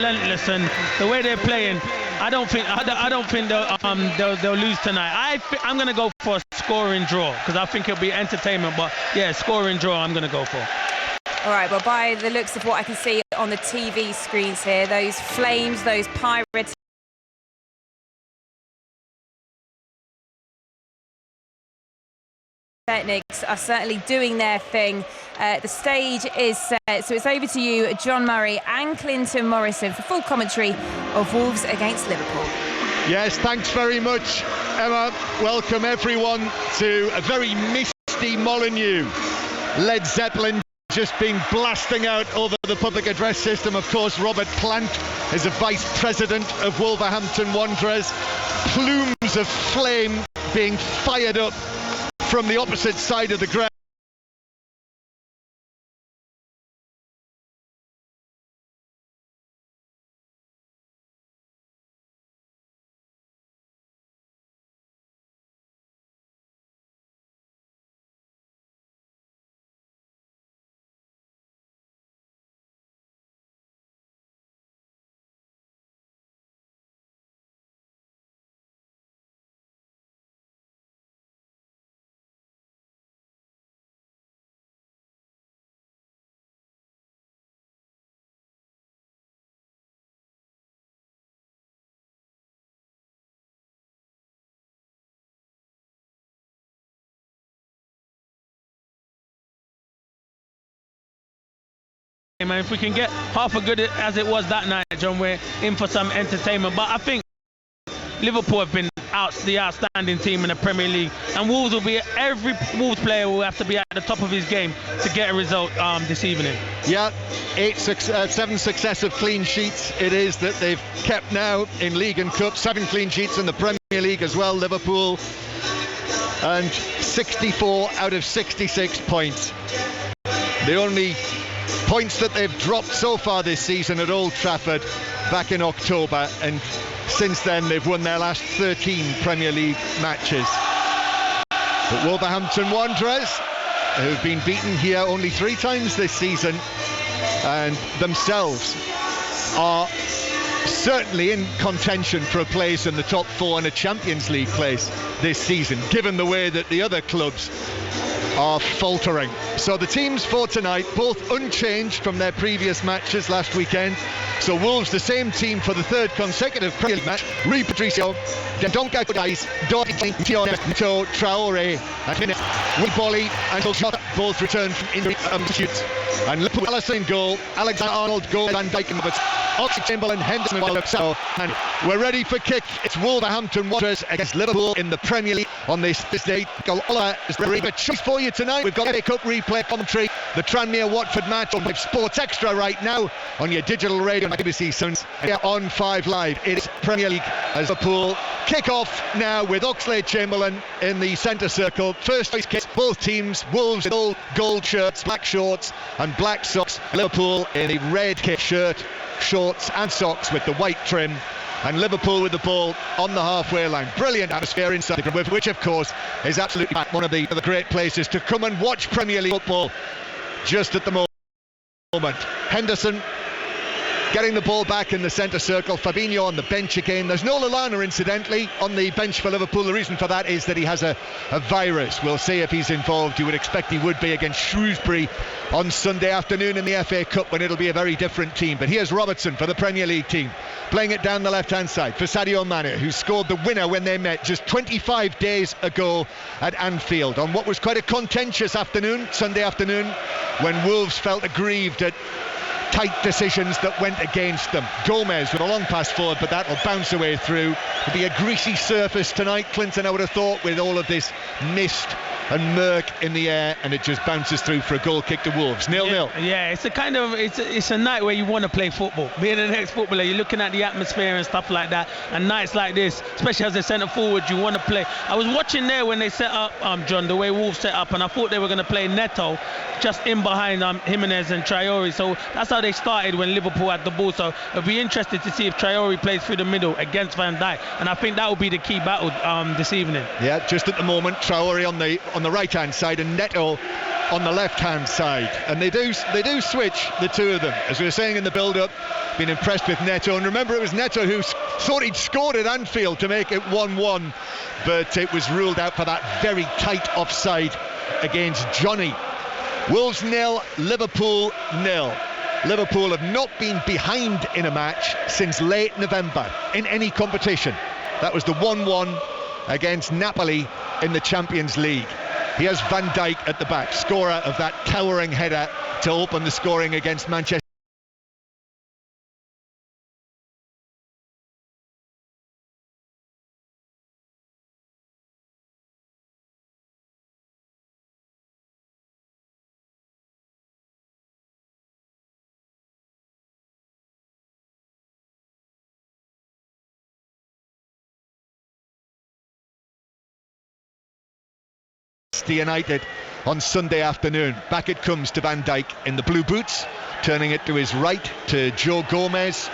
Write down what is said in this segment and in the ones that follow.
relentless, and the way they're playing, I don't think they'll lose tonight. I'm going to go for a scoring draw because I think it'll be entertainment. But yeah, scoring draw I'm going to go for. All right, well, by the looks of what I can see on the TV screens here, those flames, those pirates, techniques are certainly doing their thing. The stage is set, so it's over to you, John Murray and Clinton Morrison, for full commentary of Wolves against Liverpool. Yes, thanks very much, Emma. Welcome everyone to a very misty Molineux. Led Zeppelin just being blasting out over the public address system. Of course, Robert Plant is a vice president of Wolverhampton Wanderers. Plumes of flame being fired up from the opposite side of the ground. Man, if we can get half as good as it was that night, John, we're in for some entertainment. But I think Liverpool have been the outstanding team in the Premier League, and Wolves will be, every Wolves player will have to be at the top of his game to get a result this evening. Yeah, 7 successive clean sheets it is that they've kept now in League and Cup. 7 clean sheets in the Premier League as well, Liverpool, and 64 out of 66 points. The only points that they've dropped so far this season at Old Trafford back in October, and since then they've won their last 13 Premier League matches. But Wolverhampton Wanderers, who've been beaten here only 3 times this season, and themselves are certainly in contention for a place in the top 4 and a Champions League place this season, given the way that the other clubs are faltering. So the teams for tonight, both unchanged from their previous matches last weekend. So Wolves, the same team for the 3rd consecutive Premier League match. Rui Patricio, Dendonka Kudais, Nito, Traore and Jimenez. Willy and Solskjaer both returned from injury shoots. And Liverpool, Alisson in goal, Alexander-Arnold, goal, Van Dijk and Roberts, Oxlade-Chamberlain, Henderson and we're ready for kick. It's Wolverhampton Wanderers against Liverpool in the Premier League on this day. Oliver is ready for choice for you tonight. We've got FA Cup replay commentary, the Tranmere Watford match on Sports Extra right now on your digital radio and BBC Sounds. Here on 5 Live, it's Premier League as Liverpool kick off now with Oxlade-Chamberlain in the centre circle. First choice kick, both teams. Wolves in gold shirts, black shorts and black socks. Liverpool in a red kit shirt, shorts and socks with the white trim, and Liverpool with the ball on the halfway line. Brilliant atmosphere inside the ground, which of course is absolutely one of the great places to come and watch Premier League football just at the moment. Henderson getting the ball back in the centre circle. Fabinho on the bench again. There's no Lallana, incidentally, on the bench for Liverpool. The reason for that is that he has a virus. We'll see if he's involved. You would expect he would be against Shrewsbury on Sunday afternoon in the FA Cup, when it'll be a very different team. But here's Robertson for the Premier League team, playing it down the left-hand side for Sadio Mane, who scored the winner when they met just 25 days ago at Anfield on what was quite a contentious afternoon, Sunday afternoon, when Wolves felt aggrieved at tight decisions that went against them. Gomez with a long pass forward, but that will bounce away through. It'll be a greasy surface tonight, Clinton, I would have thought, with all of this mist and murk in the air, and it just bounces through for a goal kick to Wolves. 0-0. Yeah, it's a kind of it's a night where you want to play football. Being an ex-footballer, you're looking at the atmosphere and stuff like that, and nights like this, especially as a centre forward, you want to play. I was watching there when they set up, John, the way Wolves set up, and I thought they were going to play Neto just in behind Jimenez and Traore. So that's how they started when Liverpool had the ball. So I'll be interested to see if Traore plays through the middle against Van Dijk, and I think that will be the key battle this evening. Yeah, just at the moment, Traore on the right-hand side, and Neto on the left-hand side, and they do switch, the two of them. As we were saying in the build-up, been impressed with Neto, and remember it was Neto who thought he'd scored at Anfield to make it 1-1, but it was ruled out for that very tight offside against Johnny. Wolves 0, Liverpool 0. Liverpool have not been behind in a match since late November in any competition. That was the 1-1 against Napoli in the Champions League. Here's Van Dijk at the back, scorer of that towering header to open the scoring against Manchester. United on Sunday afternoon. Back it comes to Van Dijk in the blue boots, turning it to his right to Joe Gomez,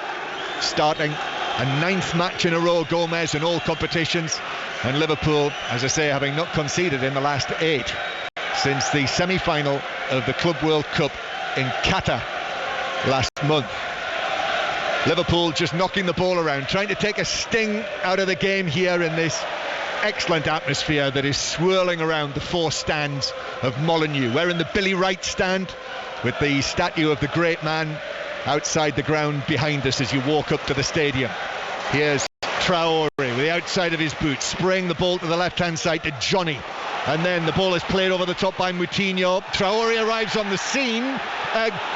starting a 9th match in a row, Gomez, in all competitions, and Liverpool, as I say, having not conceded in the last 8 since the semi-final of the Club World Cup in Qatar last month. Liverpool just knocking the ball around, trying to take a sting out of the game here in this excellent atmosphere that is swirling around the 4 stands of Molineux. We're in the Billy Wright stand with the statue of the great man outside the ground behind us as you walk up to the stadium. Here's Traore with the outside of his boot, spraying the ball to the left-hand side to Johnny, and then the ball is played over the top by Moutinho. Traore arrives on the scene.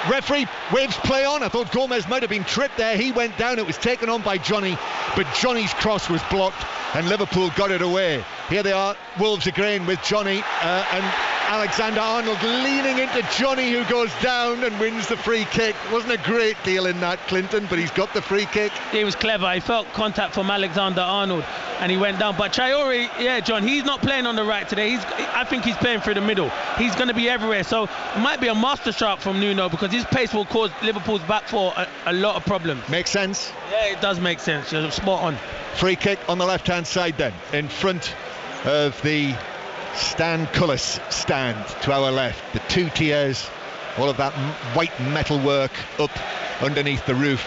Referee waves play on. I thought Gomez might have been tripped there. He went down. It was taken on by Johnny, but Johnny's cross was blocked and Liverpool got it away. Here they are, Wolves again with Johnny and Alexander-Arnold leaning into Johnny, who goes down and wins the free kick. Wasn't a great deal in that, Clinton, but he's got the free kick. He was clever. He felt contact from Alexander-Arnold and he went down. But Traore, yeah, John, he's not playing on the right today. I think he's playing through the middle. He's going to be everywhere. So it might be a masterstroke from Nuno, because his pace will cause Liverpool's back four a lot of problems. Makes sense? Yeah, it does make sense. You're spot on. Free kick on the left-hand side then, in front of the Stan Cullis stand to our left. The 2 tiers, all of that white metalwork up underneath the roof,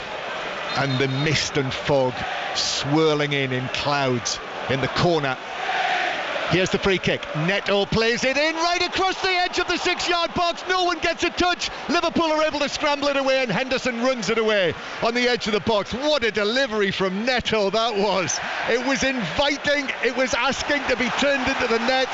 and the mist and fog swirling in clouds in the corner. Here's the free kick. Neto plays it in right across the edge of the 6-yard box. No one gets a touch. Liverpool are able to scramble it away, and Henderson runs it away on the edge of the box. What a delivery from Neto that was. It was inviting. It was asking to be turned into the net.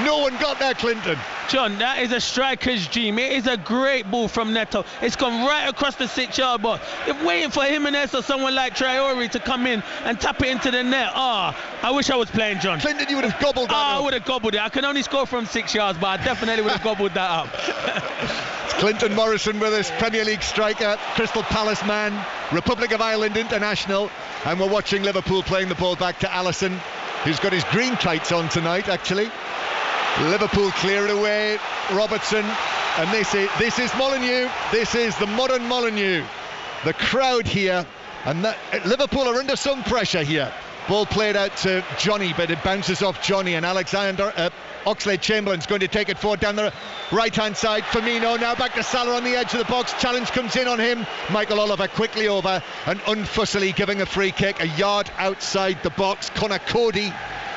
No one got there, Clinton. John, that is a striker's dream. It is a great ball from Neto. It's gone right across the 6-yard box. If waiting for Jimenez or someone like Traore to come in and tap it into the net. I wish I was playing, John. Clinton, you would have gobbled that up. I would have gobbled it. I can only score from 6 yards, but I definitely would have gobbled that up. It's Clinton Morrison with us, Premier League striker, Crystal Palace man, Republic of Ireland international, and we're watching Liverpool playing the ball back to Alisson, who's got his green tights on tonight, actually. Liverpool clear it away, Robertson, and this is Molineux. This is the modern Molineux. The crowd here, and Liverpool are under some pressure here. Ball played out to Johnny, but it bounces off Johnny, and Oxlade-Chamberlain's going to take it forward down the right-hand side. Firmino now back to Salah on the edge of the box. Challenge comes in on him. Michael Oliver quickly over and unfussily giving a free kick a yard outside the box. Connor Cody,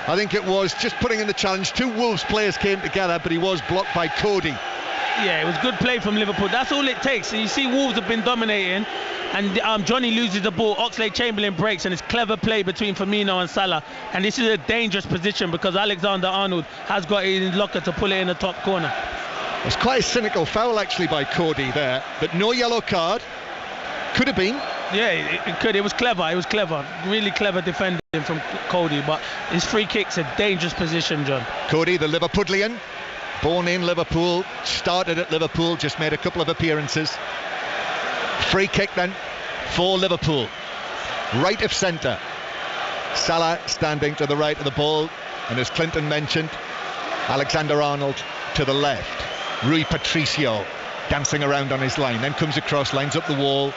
I think it was, just putting in the challenge. 2 Wolves players came together, but he was blocked by Cody. Yeah, it was good play from Liverpool. That's all it takes. And you see Wolves have been dominating, and Johnny loses the ball. Oxlade-Chamberlain breaks, and it's clever play between Firmino and Salah. And this is a dangerous position because Alexander-Arnold has got it in his locker to pull it in the top corner. It was quite a cynical foul actually by Cody there, but no yellow card. Could have been. Yeah, it could. It was clever. It was clever. Really clever defending from Cody, but his free kick's a dangerous position, John. Cody, the Liverpudlian, born in Liverpool, started at Liverpool, just made a couple of appearances. Free kick then for Liverpool. Right of centre. Salah standing to the right of the ball, and as Clinton mentioned, Alexander-Arnold to the left. Rui Patricio dancing around on his line, then comes across, lines up the wall.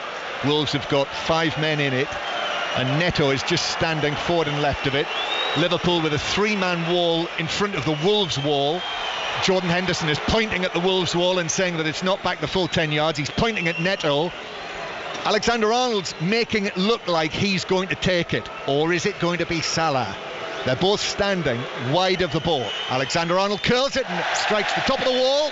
Wolves have got 5 men in it, and Neto is just standing forward and left of it. Liverpool with a 3-man wall in front of the Wolves wall. Jordan Henderson is pointing at the Wolves wall and saying that it's not back the full 10 yards. He's pointing at Neto. Alexander-Arnold's making it look like he's going to take it. Or is it going to be Salah? They're both standing wide of the ball. Alexander-Arnold curls it and strikes the top of the wall.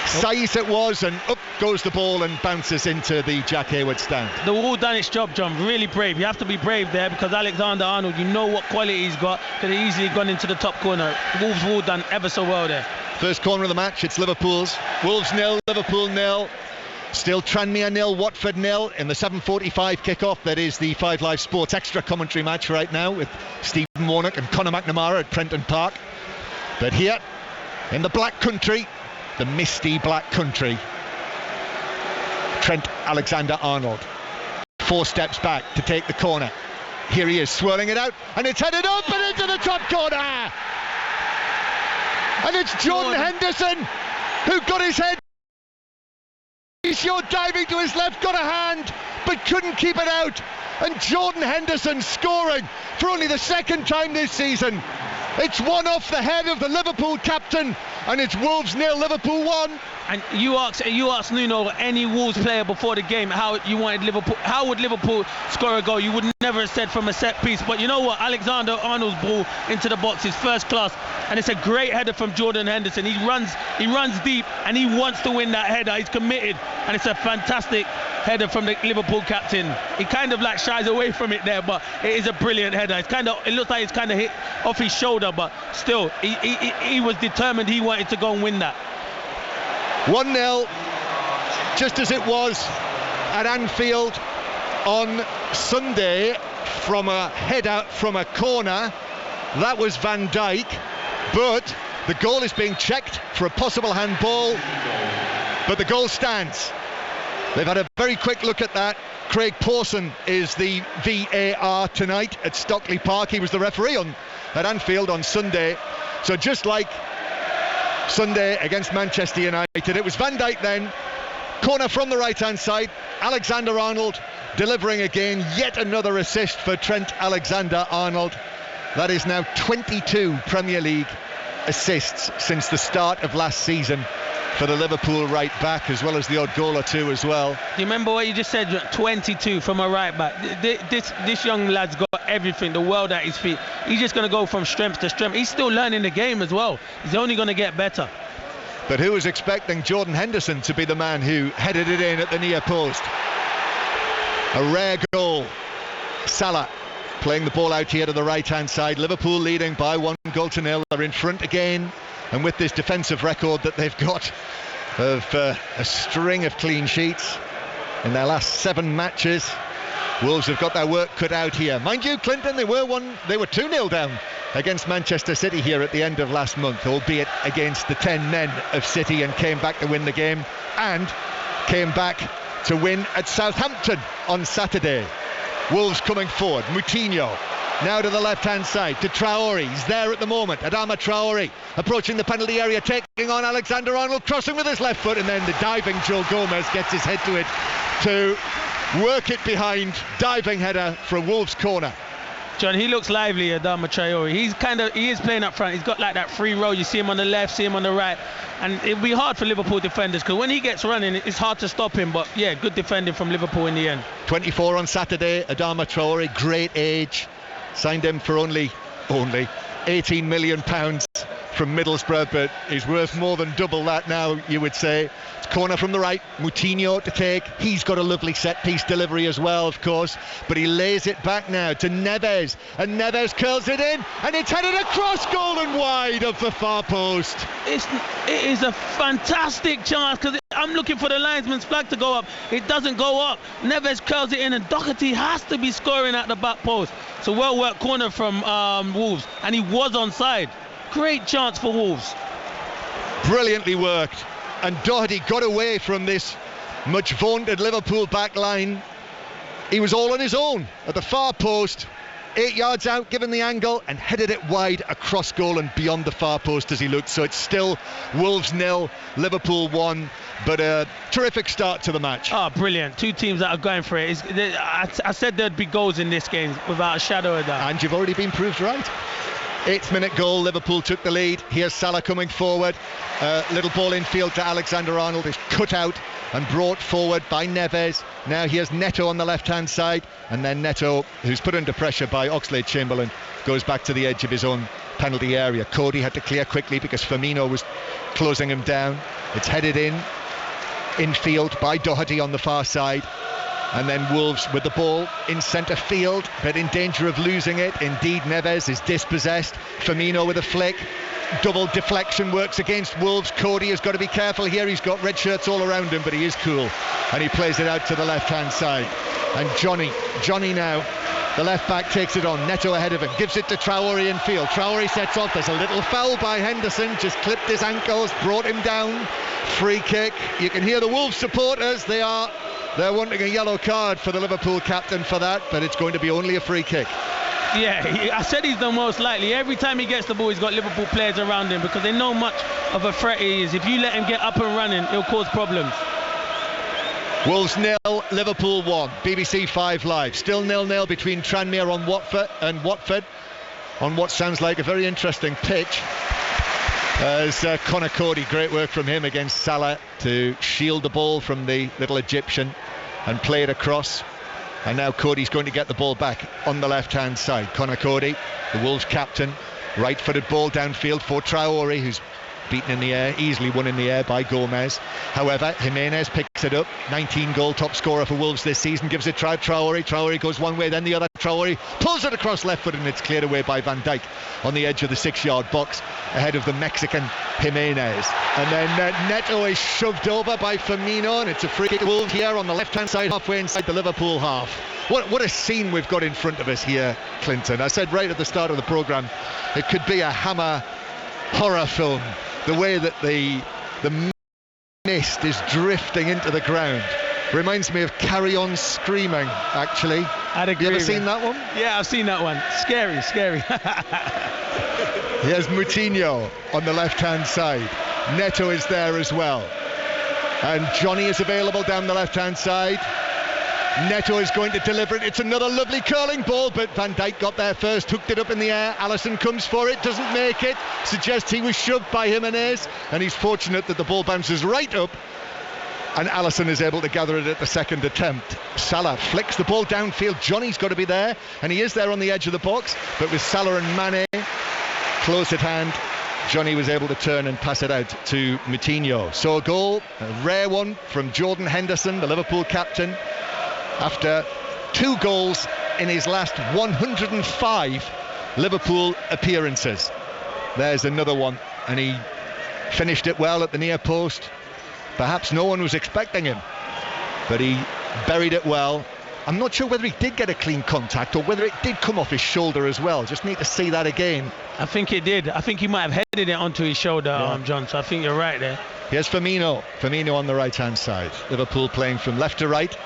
Size it was, and up goes the ball and bounces into the Jack Hayward stand. The wall done its job, John. Really brave. You have to be brave there, because Alexander-Arnold, you know what quality he's got. Could have easily gone into the top corner. Wolves wall done ever so well there. First corner of the match, it's Liverpool's. Wolves 0, Liverpool 0. Still Tranmere 0, Watford 0 in the 7:45 kickoff. That is the 5 Live Sports Extra commentary match right now with Stephen Warnock and Conor McNamara at Prenton Park. But here in the Black Country, the misty Black Country, Trent Alexander-Arnold 4 steps back to take the corner. Here he is swirling it out, and it's headed up and into the top corner, and it's Jordan Henderson who got his head. He's diving to his left, got a hand, but couldn't keep it out. And Jordan Henderson scoring for only the second time this season. It's one off the head of the Liverpool captain, and it's Wolves 0, Liverpool 1. And you asked Nuno, any Wolves player before the game, how would Liverpool score a goal? You would never have said from a set piece. But you know what? Alexander-Arnold's ball into the box is first class, and it's a great header from Jordan Henderson. He runs deep, and he wants to win that header. He's committed, and it's a fantastic header from the Liverpool captain. He kind of like shies away from it there, but it is a brilliant header. It looks like it's kind of hit off his shoulder, but still, he was determined. He wanted to go and win that. 1-0, just as it was at Anfield on Sunday, from a header from a corner. That was Van Dijk, but the goal is being checked for a possible handball, but the goal stands. They've had a very quick look at that. Craig Pawson is the VAR tonight at Stockley Park. He was the referee at Anfield on Sunday. So just like Sunday against Manchester United, it was Van Dijk then. Corner from the right-hand side. Alexander-Arnold delivering again. Yet another assist for Trent Alexander-Arnold. That is now 22 Premier League assists since the start of last season for the Liverpool right back, as well as the odd goal or two as well. Do you remember what you just said? 22 from a right back. This young lad's got everything, the world at his feet. He's just going to go from strength to strength. He's still learning the game as well. He's only going to get better. But who was expecting Jordan Henderson to be the man who headed it in at the near post? A rare goal. Salah playing the ball out here to the right-hand side. Liverpool leading by 1-0. They're in front again. And with this defensive record that they've got of a string of clean sheets in their last 7 matches, Wolves have got their work cut out here. Mind you, Clinton, they were 2-0 down against Manchester City here at the end of last month, albeit against the 10 men of City, and came back to win the game, and came back to win at Southampton on Saturday. Wolves coming forward. Moutinho now to the left-hand side to Traore. He's there at the moment. Adama Traore approaching the penalty area, taking on Alexander-Arnold, crossing with his left foot, and then the diving Joe Gomez gets his head to it to work it behind. Diving header for a Wolves corner. John, he looks lively, Adama Traore. He is playing up front. He's got like that free roll. You see him on the left, see him on the right, and it'll be hard for Liverpool defenders, because when he gets running, it's hard to stop him. But yeah, good defending from Liverpool in the end. 24 on Saturday. Adama Traore, great age. Signed him for only £18 million from Middlesbrough, but he's worth more than double that now, you would say. It's corner from the right, Moutinho to take. He's got a lovely set-piece delivery as well, of course, but he lays it back now to Neves, and Neves curls it in, and it's headed across goal and wide of the far post. It is a fantastic chance, because I'm looking for the linesman's flag to go up. It doesn't go up. Neves curls it in, and Doherty has to be scoring at the back post. So well worked corner from Wolves, and he was onside. Great chance for Wolves. Brilliantly worked, and Doherty got away from this much vaunted Liverpool back line. He was all on his own at the far post, 8 yards out, given the angle, and headed it wide across goal and beyond the far post as he looked. So it's still Wolves 0, Liverpool 1, but a terrific start to the match. Oh, brilliant. Two teams that are going for it. I said there'd be goals in this game without a shadow of doubt. And you've already been proved right. 8th minute goal, Liverpool took the lead. Here's Salah coming forward. Little ball infield to Alexander-Arnold, is cut out and brought forward by Neves. Now here's Neto on the left-hand side, and then Neto, who's put under pressure by Oxlade-Chamberlain, goes back to the edge of his own penalty area. Cody had to clear quickly because Firmino was closing him down. It's headed infield by Doherty on the far side, and then Wolves with the ball in centre field, but in danger of losing it. Indeed, Neves is dispossessed. Firmino with a flick. Double deflection works against Wolves. Cody has got to be careful here. He's got red shirts all around him, but he is cool, and he plays it out to the left-hand side. And Johnny now, the left back, takes it on. Neto ahead of him, gives it to Traore in field. Traore sets off. There's a little foul by Henderson, just clipped his ankles, brought him down. Free kick. You can hear the Wolves supporters. They're wanting a yellow card for the Liverpool captain for that, but it's going to be only a free kick. Yeah, I said he's the most likely. Every time he gets the ball, he's got Liverpool players around him because they know much of a threat he is. If you let him get up and running, it'll cause problems. Wolves 0, Liverpool 1. BBC 5 Live. Still 0-0 between Tranmere and Watford on what sounds like a very interesting pitch. As Conor Cody, great work from him against Salah to shield the ball from the little Egyptian and play it across. And now Cody's going to get the ball back on the left-hand side. Conor Cody, the Wolves captain, right-footed ball downfield for Traore, who's beaten in the air, easily won in the air by Gomez. However, Jimenez picks it up, 19-goal top scorer for Wolves this season, gives it to Traore. Traore goes one way, then the other. Traore pulls it across left foot, and it's cleared away by Van Dijk on the edge of the 6-yard box ahead of the Mexican Jimenez. And then Neto is shoved over by Firmino, and it's a free kick to Wolves here on the left-hand side, halfway inside the Liverpool half. What a scene we've got in front of us here, Clinton. I said right at the start of the programme, it could be a Hammer horror film, the way that the mist is drifting into the ground. Reminds me of Carry On Screaming, actually. I'd agree. You ever seen that one? Yeah, I've seen that one. Scary. Here's Moutinho on the left-hand side. Neto is there as well. And Johnny is available down the left-hand side. Neto is going to deliver it. It's another lovely curling ball, but Van Dijk got there first, hooked it up in the air. Alisson comes for it, doesn't make it. Suggests he was shoved by Jimenez, and he's fortunate that the ball bounces right up, and Alisson is able to gather it at the second attempt. Salah flicks the ball downfield. Johnny's got to be there, and he is there on the edge of the box, but with Salah and Mane close at hand, Johnny was able to turn and pass it out to Moutinho. So a goal, a rare one from Jordan Henderson, the Liverpool captain, after 2 goals in his last 105 Liverpool appearances. There's another one, and he finished it well at the near post. Perhaps no one was expecting him, but he buried it well. I'm not sure whether he did get a clean contact or whether it did come off his shoulder as well. Just need to see that again. I think it did. I think he might have headed it onto his shoulder, John, so I think you're right there. Here's Firmino on the right-hand side. Liverpool playing from left to right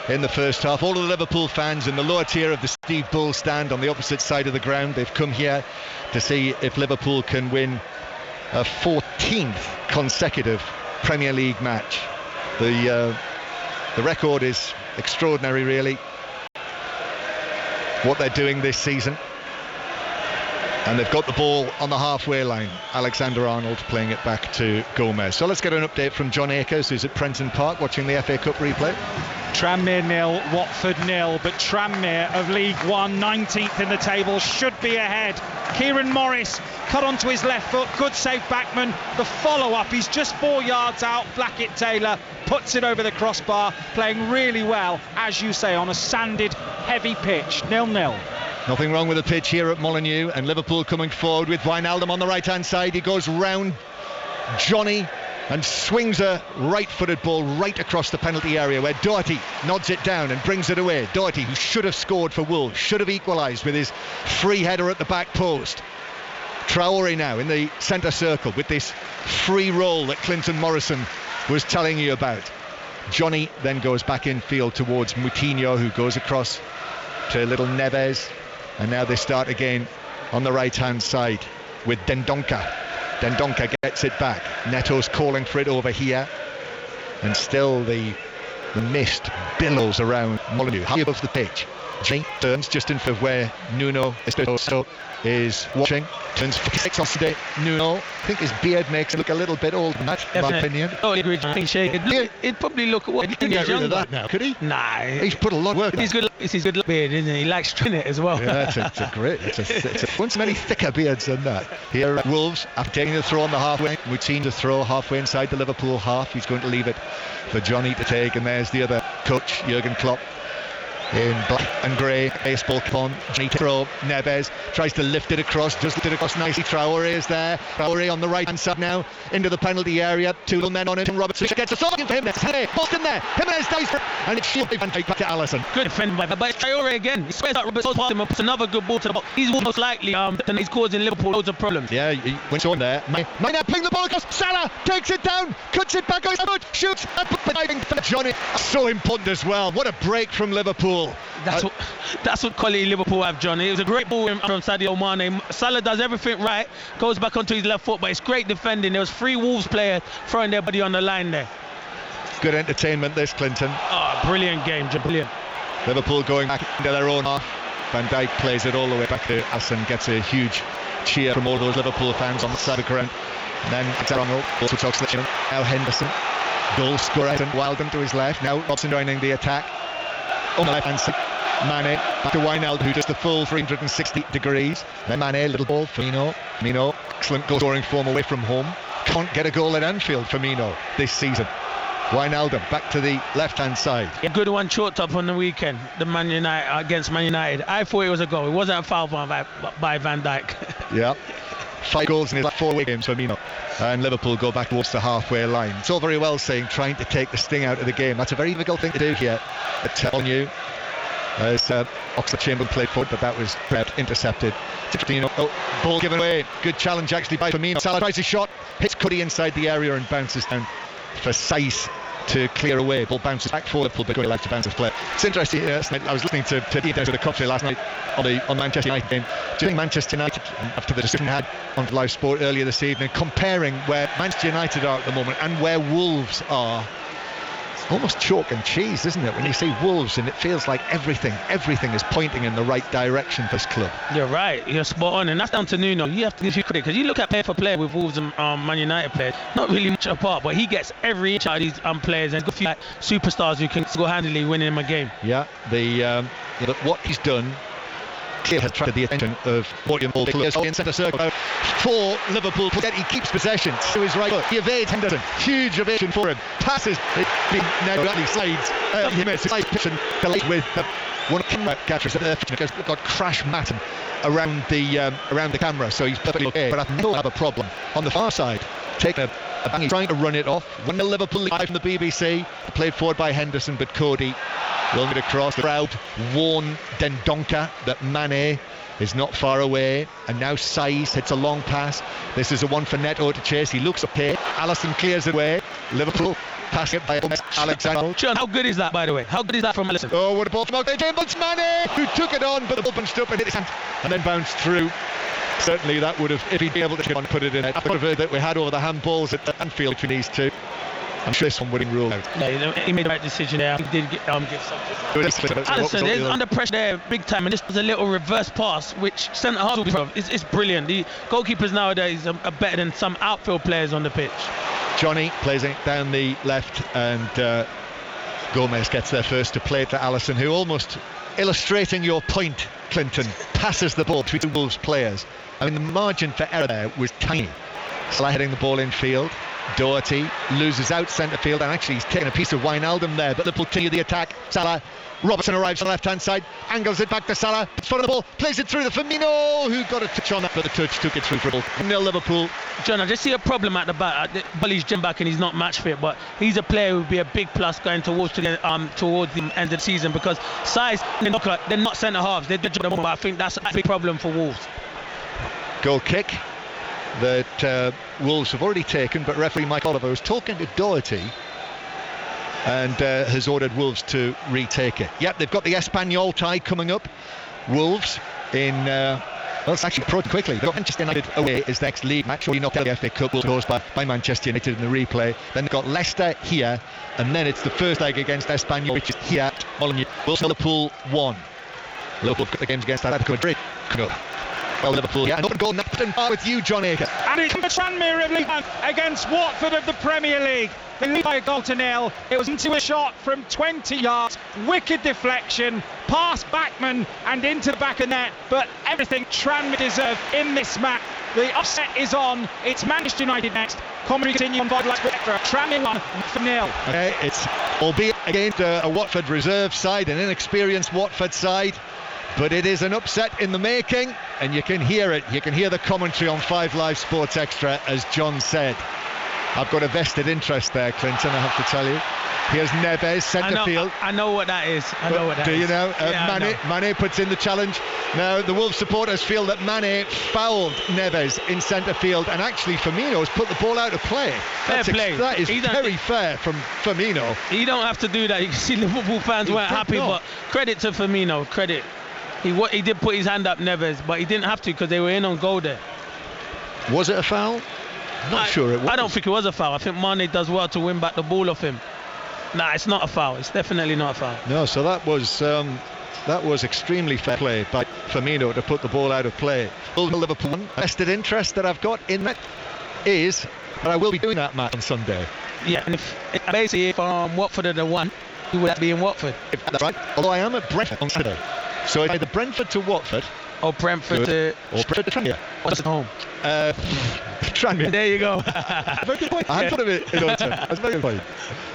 in the first half. All of the Liverpool fans in the lower tier of the Steve Bull stand on the opposite side of the ground. They've come here to see if Liverpool can win a 14th consecutive Premier League match. The record is extraordinary, really, what they're doing this season. And they've got the ball on the halfway line. Alexander-Arnold playing it back to Gomez. So let's get an update from John Akers, who's at Prenton Park watching the FA Cup replay. Tranmere 0, Watford 0, but Tranmere of League One, 19th in the table, should be ahead. Kieran Morris cut onto his left foot, good save Backman. The follow-up, he's just 4 yards out. Blackett-Taylor puts it over the crossbar, playing really well, as you say, on a sanded, heavy pitch. 0-0. Nothing wrong with the pitch here at Molineux, and Liverpool coming forward with Wijnaldum on the right-hand side. He goes round Johnny and swings a right-footed ball right across the penalty area, where Doherty nods it down and brings it away. Doherty, who should have scored for Wolves, should have equalised with his free header at the back post. Traore now in the centre circle with this free roll that Clinton Morrison was telling you about. Johnny then goes back in field towards Moutinho, who goes across to little Neves. And now they start again on the right-hand side with Dendoncker. Dendoncker gets it back. Neto's calling for it over here. And still the mist billows around Molineux, high above the pitch. Jane turns just in front of where Nuno Espirito is watching. Turns 46 on today. Nuno, I think his beard makes him look a little bit old, in my opinion. Totally agree. He'd probably look at what he get rid of that now, could he? Nah. He's put a lot of work. It's his good beard, isn't it? He likes trimming it as well. Yeah, it's a great. It's once many thicker beards than that. Here at Wolves, after taking the throw on the halfway, routine to throw halfway inside the Liverpool half. He's going to leave it for Johnny to take, and there's the other coach, Jurgen Klopp, in black and grey, baseball cap on. Johnny to throw. Neves tries to lift it across, just lift it across nicely. Traore is there. Traore on the right hand side now into the penalty area. Two little men on it, and Robertson gets a soft for him. Hey, post in there. Jimenez dives for it, and it's shielded back to Alisson. Good defending by Traore again. He swears that Robertson passed him and puts another good ball to the box. He's most likely he's causing Liverpool loads of problems. Yeah, he went on there. Miner playing the ball across. Salah takes it down, cuts it back on his foot, shoots, and puts for Johnny. So important as well. What a break from Liverpool. That's what quality Liverpool have, John. It was a great ball from Sadio Mane. Salah does everything right, goes back onto his left foot, but it's great defending. There was 3 Wolves players throwing their body on the line there. Good entertainment this, Clinton. Oh, brilliant game, brilliant. Liverpool going back into their own half. Van Dijk plays it all the way back to Alisson, gets a huge cheer from all those Liverpool fans on the side of the ground. And then it's Arnold, also talks to now Henderson. Goal scorer, Wijnaldum to his left. Now Robson joining the attack. On the left hand side, Mane back to Wijnaldum, who does the full 360 degrees. Then Mane, little ball, Firmino, excellent goal scoring form away from home. Can't get a goal at Anfield, Firmino, this season. Wijnaldum back to the left hand side. A good one chalked up on the weekend, the Man United against Man United. I thought it was a goal. It wasn't a foul by Van Dijk. Yeah. 5 goals in his last 4 away games for Firmino. And Liverpool go back towards the halfway line. It's all very well saying trying to take the sting out of the game. That's a very difficult thing to do here at Molineux. As Oxlade-Chamberlain played forward, but that was intercepted. Ball given away. Good challenge actually by Firmino. Salah tries a shot, hits Cuddy inside the area and bounces down for Saiss to clear away. Ball bounces back for Liverpool, but Cuddy likes to bounce his play. It's interesting. I was listening to the commentary last night on Manchester United game. Do you think Manchester United, after the discussion had on Live Sport earlier this evening, comparing where Manchester United are at the moment and where Wolves are? Almost chalk and cheese, isn't it, when you see Wolves, and it feels like everything is pointing in the right direction for this club. You're right, you're spot on, and that's down to Nuno. You have to give you credit, because you look at player for player with Wolves and Man United players, not really much apart, but he gets every inch out of these players, and there's a few superstars who can single-handedly win him a game. Yeah, what he's done has attracted the attention of Morgan Ball in centre circle for Liverpool. He keeps possession to his right foot. He evades Henderson. Huge evasion for him. Passes. Now slides. Jimenez slides pitch and delays with one of the catchers. Got crash Matton around the camera, so he's perfectly okay. But I think he'll have a problem on the far side. Taking a bang, trying to run it off. 1-0 Liverpool live from the BBC. Played forward by Henderson, but Cody will get across. The crowd warn Dendoncker that Mane is not far away, and now Saiss hits a long pass. This is a one for Neto to chase. He looks up here. Alisson clears it away. Liverpool passing it by Alexander. John, how good is that, by the way? How good is that from Alisson? Oh, what a ball from out there. James Mane, who took it on, but the ball bunched up and hit his hand and then bounced through. Certainly that would have, if he'd been able to put it in. I would have heard that we had over the handballs at Anfield between these two. I'm sure this one wouldn't rule out. Yeah, he made the right decision there. He did give something. Alisson is under pressure there big time, and this was a little reverse pass which centre half will be proud of. It's brilliant. The goalkeepers nowadays are better than some outfield players on the pitch. Johnny plays it down the left, and Gomez gets there first to play it to Alisson, who, almost illustrating your point, Clinton, passes the ball between two Wolves players. I mean, the margin for error there was tiny. Sliding the ball in field. Doherty loses out centre field, and actually he's taken a piece of Wijnaldum there, but Liverpool continue the attack. Salah, Robertson arrives on the left hand side, angles it back to Salah, puts front of the ball, plays it through the Firmino, who got a touch on that, but the touch took it through dribble. 1-0 Liverpool. John, I just see a problem at the back. Bully's gym back and he's not match fit, but he's a player who would be a big plus going towards the end of the season, because Saiss, they're not centre halves, they're the moment, but I think that's a big problem for Wolves. Goal kick that Wolves have already taken, but referee Mike Oliver was talking to Doherty and has ordered Wolves to retake it. Yep, they've got the Espanyol tie coming up Wolves in well, it's actually pretty quickly. They've got Manchester United away as the next league match. You know, the FA Cup will be caused by Manchester United in the replay. Then they've got Leicester here, and then it's the first leg against Espanyol, which is here at Molineux. Liverpool 1. Liverpool got the games against Atletico Madrid. No. Well, Liverpool, yeah, an open goal, Napton with you, John Akers. And it's the Tranmere of League One against Watford of the Premier League. They lead by a goal to nil. It was into a shot from 20 yards, wicked deflection, past Backman and into the back of net. But everything Tranmere deserve in this match. The offset is on. It's Manchester United next. Commentary continue on Vital Spectra. Tranmere 1-0. Okay, it's albeit against a Watford reserve side, an inexperienced Watford side. But it is an upset in the making, and you can hear it. You can hear the commentary on 5 Live Sports Extra, as John said. I've got a vested interest there, Clinton, I have to tell you. Here's Neves, centre field. I know what that is. Do you know? Mane puts in the challenge. Now, the Wolves supporters feel that Mane fouled Neves in centre field, and actually Firmino has put the ball out of play. Fair play. That is very fair from Firmino. You don't have to do that. You can see Liverpool fans weren't happy, but credit to Firmino, credit. He did put his hand up, Neves, but he didn't have to because they were in on goal there. Was it a foul? Not sure it was. I don't think it was a foul. I think Mane does well to win back the ball off him. Nah, it's not a foul. It's definitely not a foul. No, so that was extremely fair play by Firmino to put the ball out of play. Liverpool, one vested interest that I've got in that is that I will be doing that match on Sunday. Yeah, and if Watford had won, he would be in Watford. That's right. Although I am at Brentford on Saturday. So it's either Brentford to Watford or Brentford to Tranmere. What's at home? Tranmere. There you go. Very good point. I hadn't thought of it in autumn. That's a very good point.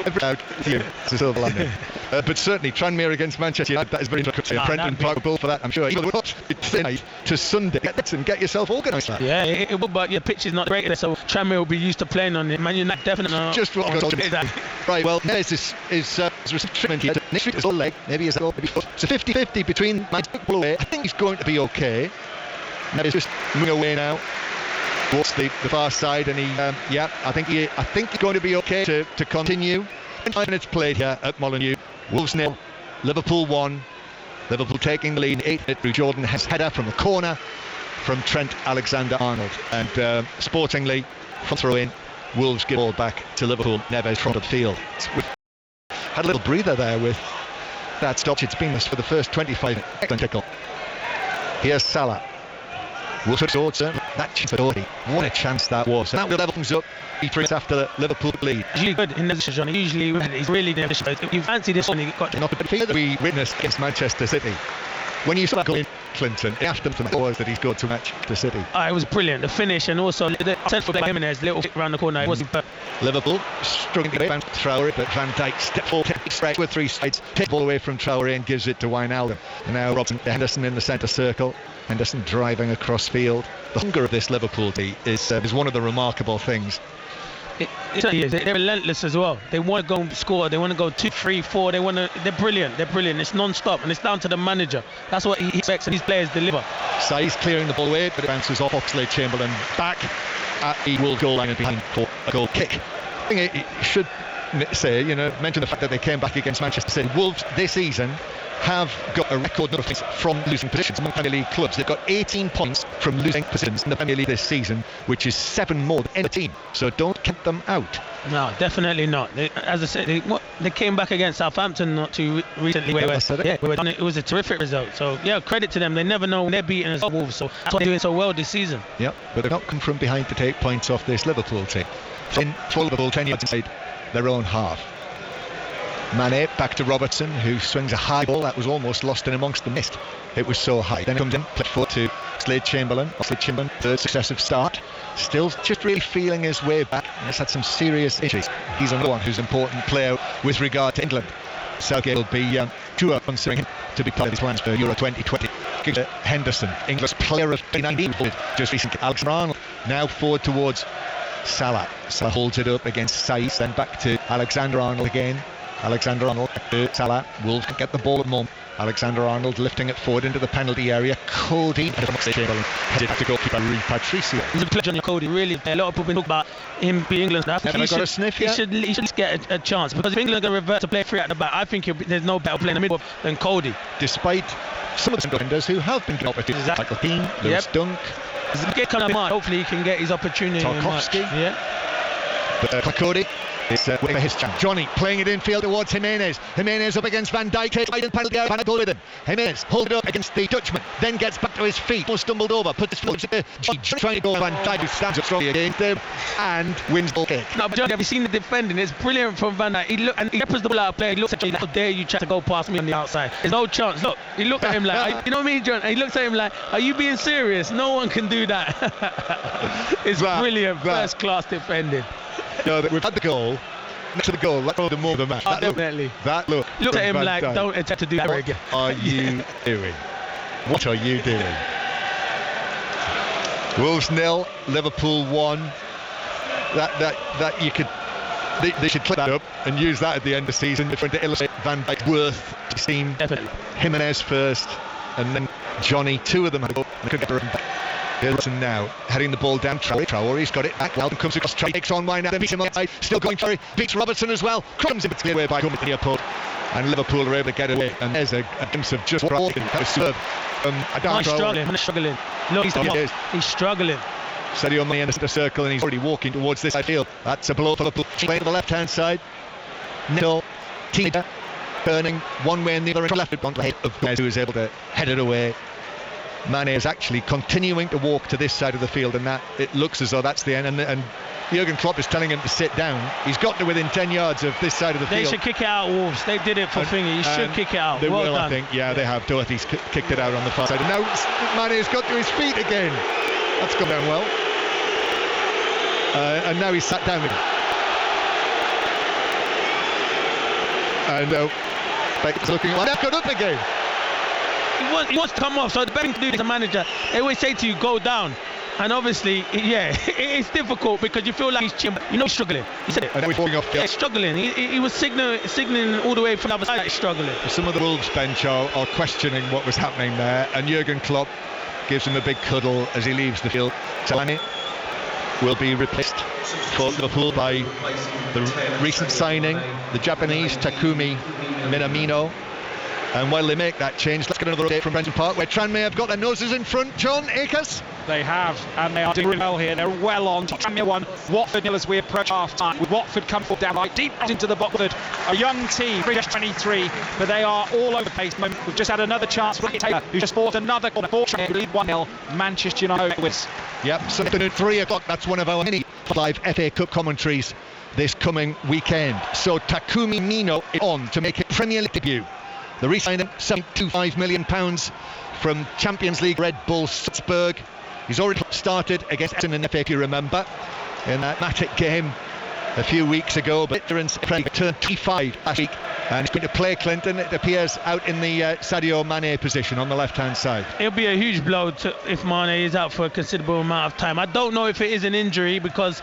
Every out to you, it's a silver lining. But certainly Tranmere against Manchester United, that is very interesting. Brendan Park will bull for that, I'm sure. You'll watch it tonight to Sunday. Get yourself organised. Yeah, it will, but your pitch is not great, so Tranmere will be used to playing on it. Man United definitely not. Just what I'm going to say. Right, well, Neves is received treatment here. Next week is a leg, maybe his goal, maybe foot. It's a 50-50 between Manchester away. I think he's going to be okay. Neves just moving away now towards the far side, and I think he's going to be okay to continue. 5 minutes played here at Molineux. Wolves 0, Liverpool 1. Liverpool taking the lead 8 through Jordan Hess header from a corner from Trent Alexander-Arnold, and sportingly from throw in, Wolves give all back to Liverpool. Neves front of the field. We've had a little breather there with that stop. It's been for the first 25 minutes. Excellent tickle. Here's Salah. Wolves sword, certainly. That chance for Doherty. What a chance that was. And that will level things up 3 minutes after the Liverpool lead. He's really good in this position. He's really nervous. You fancy this one, he got not the fear that we witnessed against Manchester City. When you saw that going, Clinton, after the was that he's got to Manchester City. It was brilliant. The finish, and also the central play Jimenez, little kick around the corner. It wasn't Liverpool struggling to get Traore, but Van Dijk step forward, straight with 3 sides, takes the ball away from Traore and gives it to Wijnaldum. And now Henderson in the centre circle. Henderson driving across field. The hunger of this Liverpool team is one of the remarkable things. It certainly is. They're relentless as well. They want to go and score. They want to go 2, 3, 4. They're brilliant. They're brilliant. It's non-stop, and it's down to the manager. That's what he expects, and his players deliver. Sai's clearing the ball away, but it bounces off Oxlade-Chamberlain back at the Wolves goal line and behind for a goal kick. I think it should say, mention the fact that they came back against Manchester City. Wolves this season have got a record number of points from losing positions among Premier League clubs. They've got 18 points from losing positions in the Premier League this season, which is 7 more than any team. So don't count them out. No, definitely not. As I said, they came back against Southampton not too recently. It was a terrific result. So credit to them. They never know when they're beaten as Wolves. So that's why they're doing so well this season. Yep, but they've not come from behind to take points off this Liverpool team. For Liverpool, 10 yards inside their own half. Mane back to Robertson, who swings a high ball that was almost lost in amongst the mist. It was so high. Then it comes in, played forward to Oxlade-Chamberlain. Oxlade-Chamberlain, 3rd successive start. Still just really feeling his way back. He's had some serious injuries. He's another one who's an important player with regard to England. Southgate will be due considering him to be part of his plans for Euro 2020. Henderson, English player of 2019, just recently. Alexander-Arnold now forward towards Salah. Salah holds it up against Saiz, then back to Alexander-Arnold again. Alexander-Arnold back to Salah. Wolves can get the ball at the moment. Alexander-Arnold lifting it forward into the penalty area. Cody headed back to goalkeeper Rui Patricio. He's a pleasure on Cody, really. A lot of people been talking about him being England's. Never got a sniff yet? He should get a chance, because if England are going to revert to play free at the back, I think there's no better player in the middle than Cody. Despite some of the defenders who have been given opportunities, like Keane, Lewis Dunk. Hopefully he can get his opportunity. Tarkowski. Yeah. But Cody is waiting for his chance. Johnny playing it infield towards Jimenez. Jimenez up against Van Dijk. Takes right in penalty area. Goal with him. Jimenez hold it up against the Dutchman. Then gets back to his feet. Almost stumbled over. Puts his foot to trying to go. Van Dijk, who stands up strongly against him and wins the kick. No, but Johnny, have you seen the defending? It's brilliant from Van Dijk. He peppers the ball out of play. He looks at him like, how dare you try to go past me on the outside? There's no chance. Look, he looked at him like, you know what I mean, John? He looks at him like, are you being serious? No one can do that. It's brilliant, first class defending. No, we've had the goal. Next to the goal, that's all the more of the match. Definitely. That look. Look at him like, don't attempt to do that again. What are you doing? What are you doing? Wolves 0, Liverpool 1. That you could. They should clip that up and use that at the end of the season to illustrate Van Dijk's worth to the team. Definitely. Jimenez first, and then Johnny. Two of them had a goal and could get them back. Henderson now heading the ball down. Traore's got it back. Well, comes across. Traore takes on line now. Then beats him on the side. Still going. Traore beats Robertson as well. Comes in between away by near post, and Liverpool are able to get away. And there's a glimpse of just what that was served. He's struggling. Look, he's struggling. Sadio Mane in the centre circle, and he's already walking towards this side field. That's a blow for Liverpool. Playing to the left-hand side. No, teenager turning one way and the other. Left it on the head of Gomez, who is able to head it away. Mane is actually continuing to walk to this side of the field, and that it looks as though that's the end. And Jurgen Klopp is telling him to sit down. He's got to within 10 yards of this side of the field. They should kick it out, Wolves. They did it for Thingy. You should kick it out. They well will, done. I think. Yeah, they have. Doherty's kicked it out on the far side. And now Mane's got to his feet again. That's gone down well. And now he's sat down again. And Beckham's looking like that. Got up again. He wants to come off, so the best thing to do as a manager, they always say to you, go down. And obviously, yeah, it's difficult because you feel like he's struggling. He said it. And now he's walking off. Yeah, struggling. He was signaling all the way from the other side that he's struggling. Some of the Wolves bench are questioning what was happening there, and Jurgen Klopp gives him a big cuddle as he leaves the field. Mane will be replaced for Liverpool by the recent signing, the Japanese Takumi Minamino. And while they make that change, let's get another update from Brenton Park, where Tranmere have got their noses in front. John Akers? They have, and they are doing well here. They're well on. Tranmere 1, Watford 0 as we approach half-time. With Watford come forward down right deep into the Watford. A young team, just 23, but they are all over the place. We've just had another chance for Taylor, who just fought another corner for Tranmere, lead 1-0. Manchester United wins. Yep, so at 3 o'clock, that's one of our many live FA Cup commentaries this coming weekend. So Takumi Mino is on to make a Premier League debut. The re-signing, £7.25 million from Champions League Red Bull Salzburg. He's already started against Everton in the FA, if you remember, in that Matic game a few weeks ago. But veterans turned 25 last week, and he's going to play Clinton, it appears, out in the Sadio Mane position on the left-hand side. It'll be a huge blow if Mane is out for a considerable amount of time. I don't know if it is an injury, because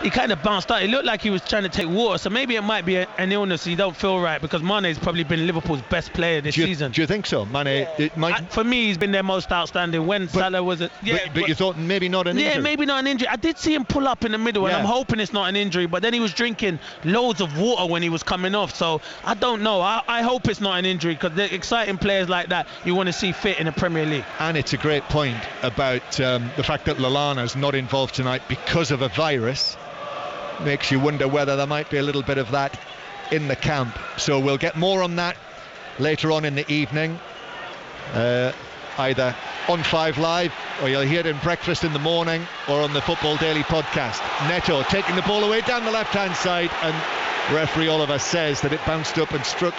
he kind of bounced out. It looked like he was trying to take water, so maybe it might be an illness. He don't feel right, because Mane's probably been Liverpool's best player this season. Do you think so? Mane, it might. For me, he's been their most outstanding. When Salah was but you thought maybe not an injury. Yeah, maybe not an injury. I did see him pull up in the middle, and I'm hoping it's not an injury. But then he was drinking loads of water when he was coming off, so I don't know. I hope it's not an injury, because the exciting players like that you want to see fit in the Premier League. And it's a great point about the fact that Lallana's not involved tonight because of a virus. Makes you wonder whether there might be a little bit of that in the camp. So we'll get more on that later on in the evening, either on 5 Live, or you'll hear it in breakfast in the morning, or on the Football Daily podcast. Neto taking the ball away down the left-hand side, and referee Oliver says that it bounced up and struck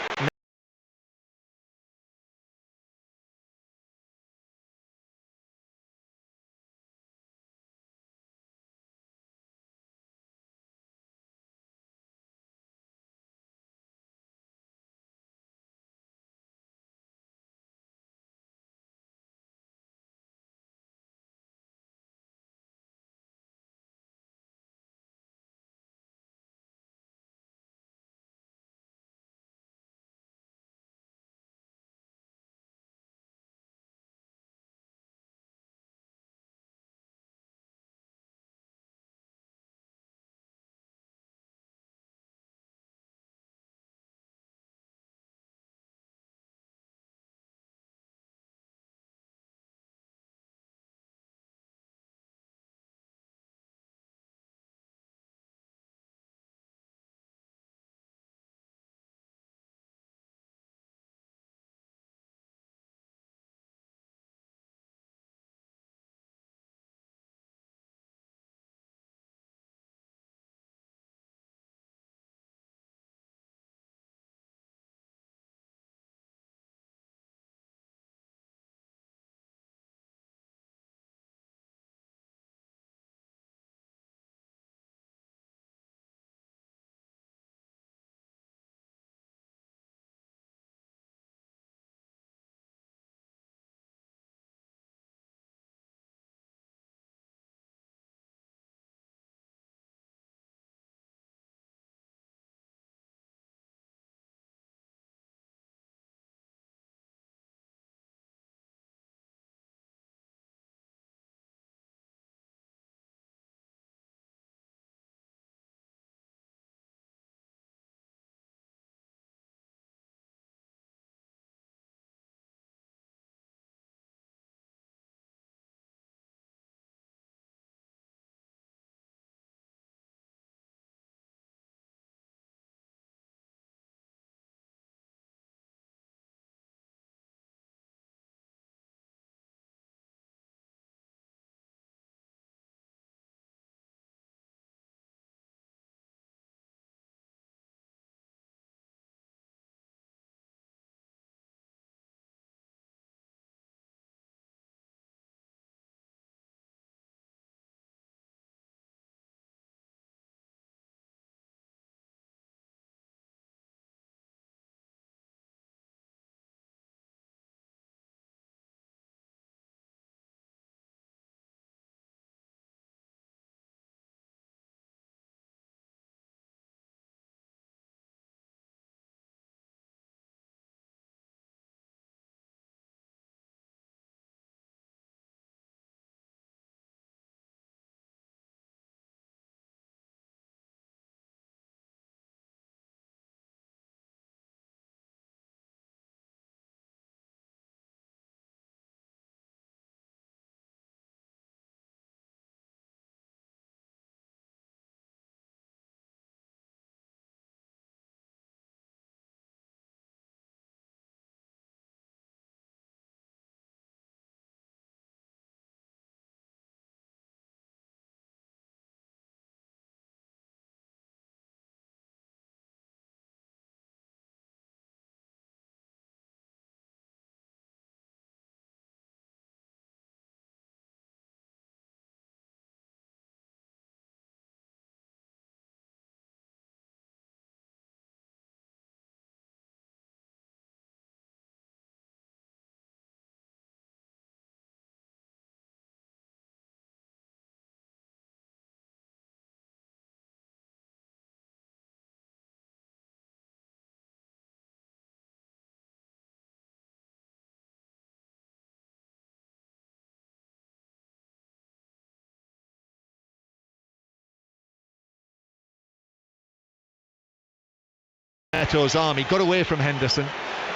Neto's arm. He got away from Henderson,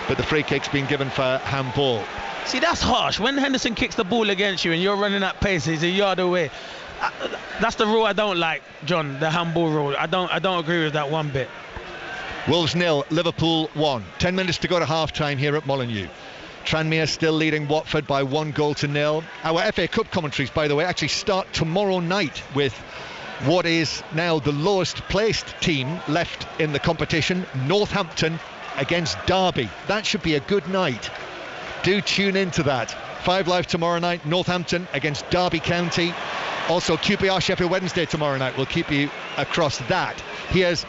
but the free kick's been given for handball. See, that's harsh. When Henderson kicks the ball against you and you're running at pace, he's a yard away. That's the rule I don't like, John, the handball rule. I don't agree with that one bit. Wolves 0, Liverpool 1. 10 minutes to go to half-time here at Molineux. Tranmere still leading Watford by 1-0. Our FA Cup commentaries, by the way, actually start tomorrow night with what is now the lowest placed team left in the competition, Northampton against Derby. That should be a good night. Do tune into that. 5 Live tomorrow night, Northampton against Derby County. Also QPR Sheffield Wednesday tomorrow night. We'll keep you across that. Here's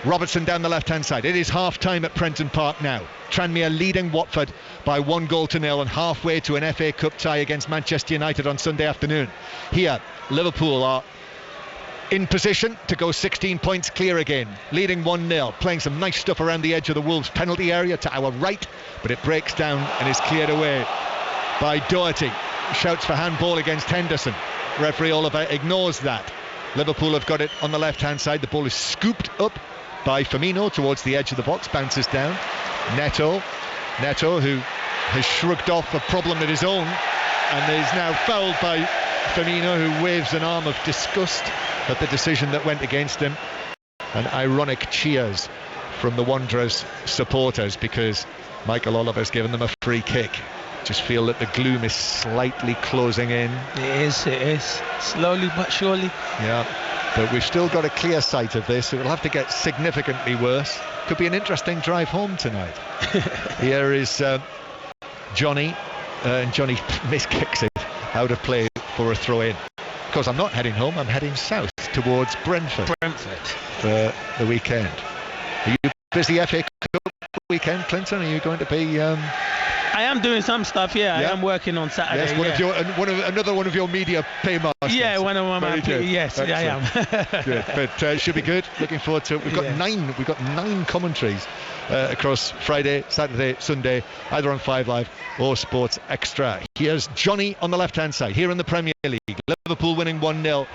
Robertson down the left-hand side. It is half-time at Prenton Park now. Tranmere leading Watford by 1-0 and halfway to an FA Cup tie against Manchester United on Sunday afternoon. Here, Liverpool are in position to go 16 points clear again, leading 1-0, playing some nice stuff around the edge of the Wolves penalty area to our right, but it breaks down and is cleared away by Doherty. Shouts for handball against Henderson. Referee Oliver ignores that. Liverpool have got it on the left-hand side. The ball is scooped up by Firmino towards the edge of the box, bounces down. Neto, who has shrugged off a problem of his own and is now fouled by Firmino, who waves an arm of disgust at the decision that went against him. And ironic cheers from the Wanderers supporters because Michael Oliver's given them a free kick. Just feel that the gloom is slightly closing in. It is. Slowly but surely. Yeah, but we've still got a clear sight of this. It will have to get significantly worse. Could be an interesting drive home tonight. Here is Johnny, and Johnny miskicks it out of play for a throw-in. Of course, I'm not heading home, I'm heading south towards Brentford for the weekend. Are you busy FA Cup weekend, Clinton? Are you going to be... I am doing some stuff, yeah. I am working on Saturday. Yes, another one of your media paymasters. Yeah, one of my yes, excellent. I am. Good, but it should be good. Looking forward to it. We've got nine commentaries across Friday, Saturday, Sunday, either on 5 Live or Sports Extra. Here's Johnny on the left-hand side, here in the Premier League. Liverpool winning 1-0.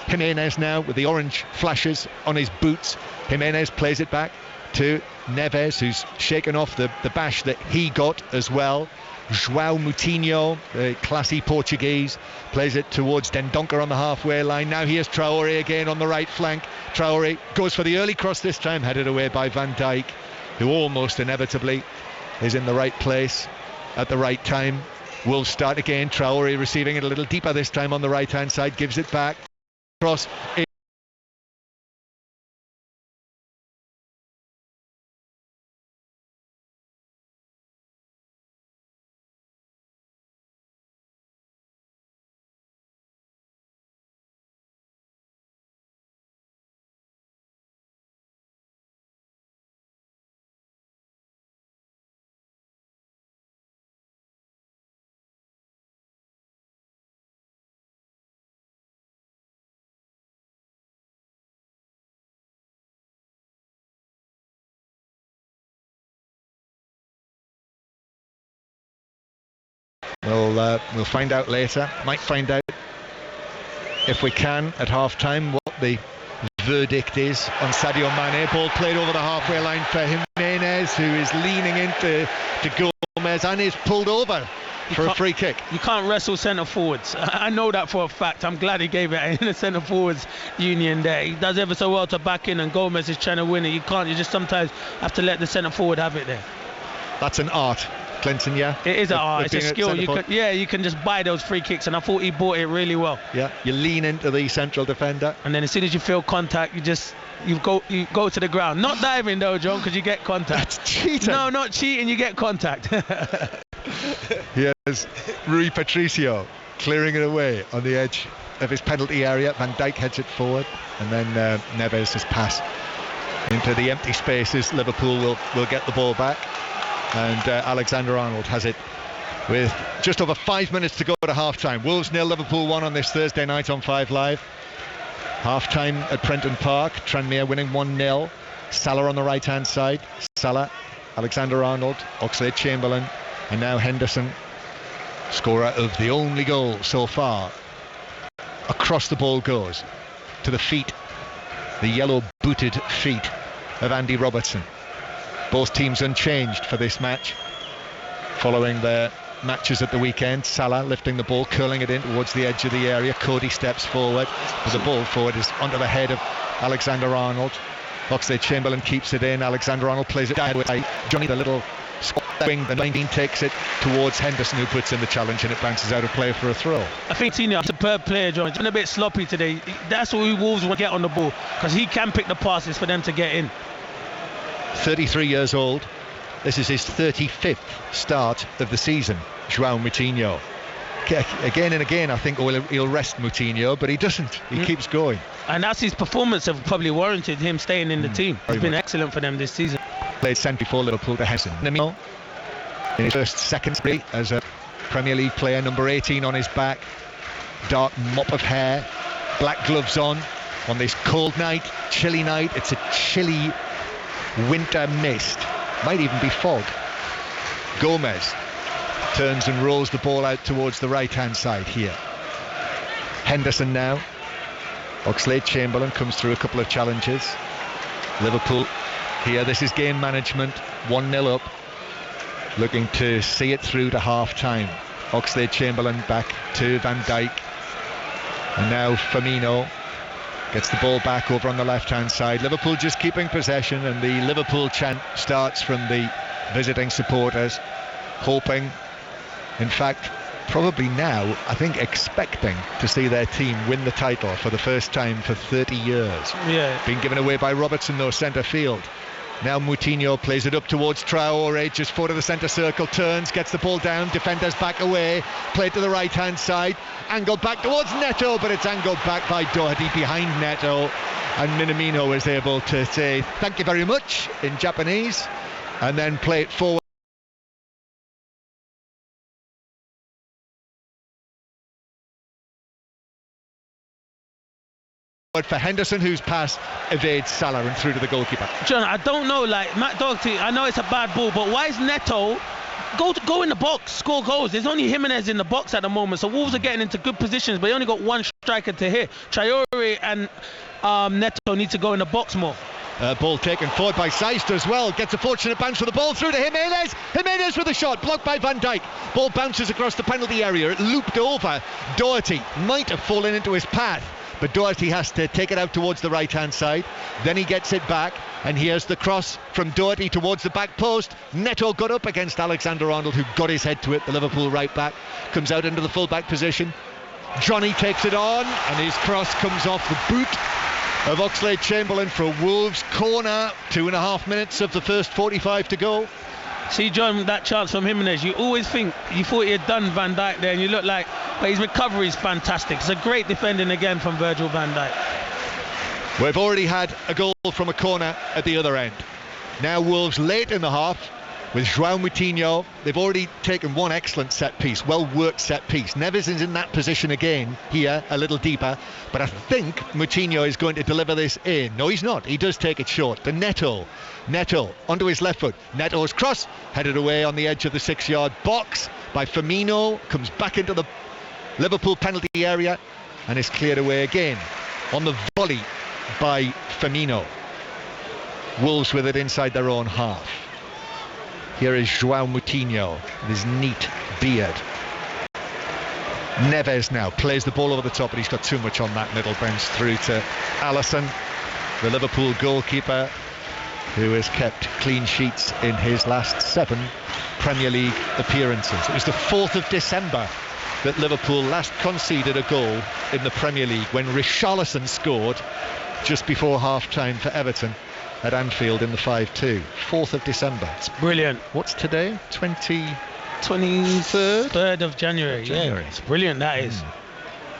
Jimenez now with the orange flashes on his boots. Jimenez plays it back to Neves, who's shaken off the bash that he got as well. João Moutinho, the classy Portuguese, plays it towards Dendoncker on the halfway line. Now here's Traoré again on the right flank. Traoré goes for the early cross this time, headed away by Van Dijk, who almost inevitably is in the right place at the right time. Wolves start again. Traoré receiving it a little deeper this time on the right hand side, gives it back. Cross in. We'll find out later. Might find out if we can at half-time what the verdict is on Sadio Mane. Ball played over the halfway line for Jimenez, who is leaning into Gomez and is pulled over for a free kick. You can't wrestle centre forwards. I know that for a fact. I'm glad he gave it in the centre forwards union there. He does ever so well to back in, and Gomez is trying to win it. You can't. You just sometimes have to let the centre forward have it there. That's an art, Clinton, yeah? It is an art, it's a skill. You can just buy those free kicks, and I thought he bought it really well. Yeah, you lean into the central defender, and then as soon as you feel contact, you go to the ground. Not diving though, John, because you get contact. That's cheating. No, not cheating, you get contact. Here's Rui Patricio clearing it away on the edge of his penalty area. Van Dijk heads it forward, and then Neves' pass into the empty spaces. Liverpool will get the ball back. And Alexander-Arnold has it with just over 5 minutes to go to half-time. Wolves 0, Liverpool 1 on this Thursday night on 5 Live. Half-time at Prenton Park. Tranmere winning 1-0. Salah on the right-hand side. Salah, Alexander-Arnold, Oxlade-Chamberlain, and now Henderson, scorer of the only goal so far. Across the ball goes to the feet, the yellow-booted feet of Andy Robertson. Both teams unchanged for this match following their matches at the weekend. Salah lifting the ball, curling it in towards the edge of the area. Cody steps forward, but the ball forward is under the head of Alexander-Arnold. Oxlade-Chamberlain keeps it in. Alexander-Arnold plays it down away. Johnny, the little wing, the 19, takes it towards Henderson, who puts in the challenge, and it bounces out of play for a throw. I think Tino, superb player, John. He's been a bit sloppy today. That's what we Wolves want to get on the ball, because he can pick the passes for them to get in. 33 years old. This is his 35th start of the season, João Moutinho. Again and again, I think he'll rest Moutinho, but he doesn't. He keeps going. And that's his performance have probably warranted him staying in the team. He's been excellent for them this season. Played centre for Liverpool to Henderson. In his first second spree as a Premier League player, number 18 on his back, dark mop of hair, black gloves on this cold night, chilly night. It's a chilly winter mist, might even be fog. Gomez turns and rolls the ball out towards the right hand side here. Henderson now. Oxlade-Chamberlain comes through a couple of challenges. Liverpool here, this is game management, 1-0 up, looking to see it through to half time. Oxlade-Chamberlain back to Van Dijk, and now Firmino gets the ball back over on the left hand side. Liverpool just keeping possession, and the Liverpool chant starts from the visiting supporters, hoping, in fact probably now, I think expecting to see their team win the title for the first time for 30 years. Yeah. Been given away by Robertson though, centre field. Now Moutinho plays it up towards Traore, just forward of the centre circle, turns, gets the ball down, defenders back away, played to the right hand side, angled back towards Neto, but it's angled back by Doherty behind Neto, and Minamino is able to say thank you very much in Japanese and then play it forward for Henderson, whose pass evades Salah and through to the goalkeeper. John, I don't know, like Matt Doherty, I know it's a bad ball, but why is Neto go in the box, score goals? There's only Jimenez in the box at the moment, so Wolves are getting into good positions, but they only got one striker to hit. Traore and Neto need to go in the box more. Ball taken forward by Seist as well. Gets a fortunate bounce for the ball through to Jimenez. Jimenez with a shot, blocked by Van Dijk. Ball bounces across the penalty area. It looped over. Doherty might have fallen into his path, but Doherty has to take it out towards the right hand side. Then he gets it back, and here's the cross from Doherty towards the back post. Neto got up against Alexander-Arnold, who got his head to it. The Liverpool right back comes out into the full back position. Johnny takes it on, and his cross comes off the boot of Oxlade-Chamberlain for a Wolves corner. 2.5 minutes of the first 45 to go. See, John, that chance from Jimenez, you always think, you thought he had done Van Dijk there, and you look like, but his recovery is fantastic. It's a great defending again from Virgil van Dijk. We've already had a goal from a corner at the other end. Now Wolves late in the half with João Moutinho. They've already taken one excellent set piece, well worked set piece. Neves is in that position again here, a little deeper, but I think Moutinho is going to deliver this in. No, he's not. He does take it short. The Neto onto his left foot. Neto's cross headed away on the edge of the 6-yard box by Firmino, comes back into the Liverpool penalty area and is cleared away again on the volley by Firmino. Wolves with it inside their own half. Here is João Moutinho with his neat beard. Neves now plays the ball over the top, but he's got too much on that middle bounce through to Alisson, the Liverpool goalkeeper, who has kept clean sheets in his last 7 Premier League appearances. It was the 4th of December that Liverpool last conceded a goal in the Premier League, when Richarlison scored just before half-time for Everton at Anfield in the 5-2. 4th of December. It's brilliant. What's today? 23rd of January. Yeah, it's brilliant, that is.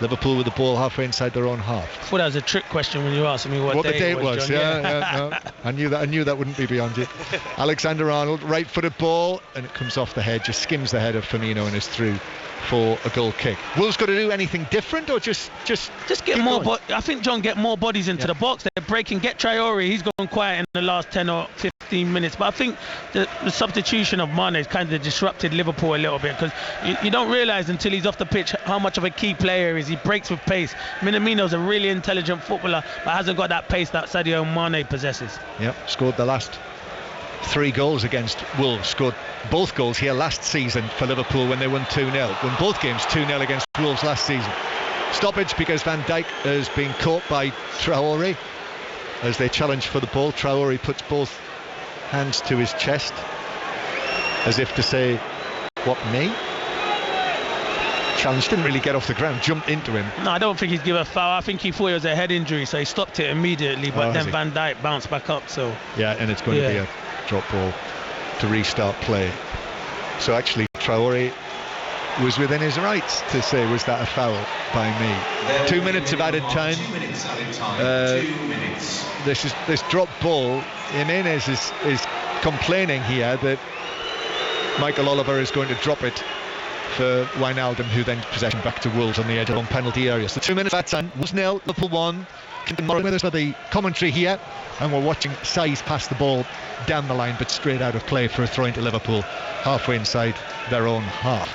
Liverpool with the ball halfway inside their own half. I thought that was a trick question when you asked me what the day it was. John. No. I knew that wouldn't be beyond you. Alexander-Arnold, right-footed ball, and it comes off the head, just skims the head of Firmino and is through for a goal kick. Wolves got to do anything different, or just get more? I think John, get more bodies into the box. They're breaking. Get Traore. He's gone quiet in the last 10 or 15 minutes. But I think the substitution of Mane has kind of disrupted Liverpool a little bit, because you don't realise until he's off the pitch how much of a key player he is. He breaks with pace. Minamino's a really intelligent footballer, but hasn't got that pace that Sadio Mane possesses. Yep, scored the last 3 goals against Wolves, scored both goals here last season for Liverpool when they won 2-0. Won both games 2-0 against Wolves last season. Stoppage because Van Dijk has been caught by Traore as they challenge for the ball. Traore puts both hands to his chest as if to say, what, me? Challenge didn't really get off the ground, jumped into him. No, I don't think he's given a foul. I think he thought it was a head injury, so he stopped it immediately, but then Van Dijk bounced back up. So yeah, and it's going to be a drop ball to restart play. So actually Traore was within his rights to say, was that a foul by me? 2 minutes of added time. This drop ball, Jimenez is complaining here that Michael Oliver is going to drop it for Wijnaldum, who then possession back to Wolves on the edge of the penalty area. So 2 minutes at time, 1-0, Liverpool 1. Morris with us for the commentary here, and we're watching Saiz pass the ball down the line, but straight out of play for a throw into Liverpool, halfway inside their own half.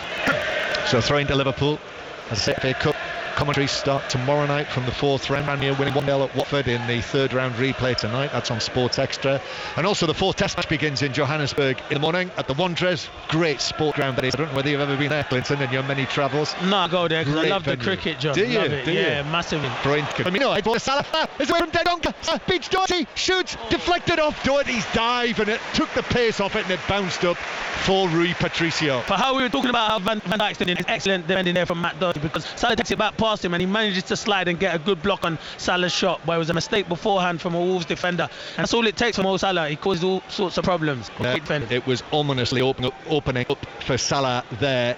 So throw into Liverpool. As I say, FA Cup commentaries start tomorrow night from the 4th round. Tranmere winning 1-0 at Watford in the 3rd round replay tonight. That's on Sports Extra. And also the 4th Test match begins in Johannesburg in the morning at the Wanderers. Great sport ground that is. I don't know whether you've ever been there, Clinton, in your many travels. No, I go there because I love the cricket, John. Do you? Love it. Yeah, massively. Brilliant. Firmino, I bought Salah. It's away from Dendonka. Beats Doherty. Shoots. Deflected off Doherty's dive, and it took the pace off it, and it bounced up for Rui Patricio. For how we were talking about how Van Dijk's doing, it's excellent defending there from Matt Doherty, because Salah takes it back past him and he manages to slide and get a good block on Salah's shot, but it was a mistake beforehand from a Wolves defender, and that's all it takes from Mo Salah. He causes all sorts of problems. It was ominously opening up for Salah there.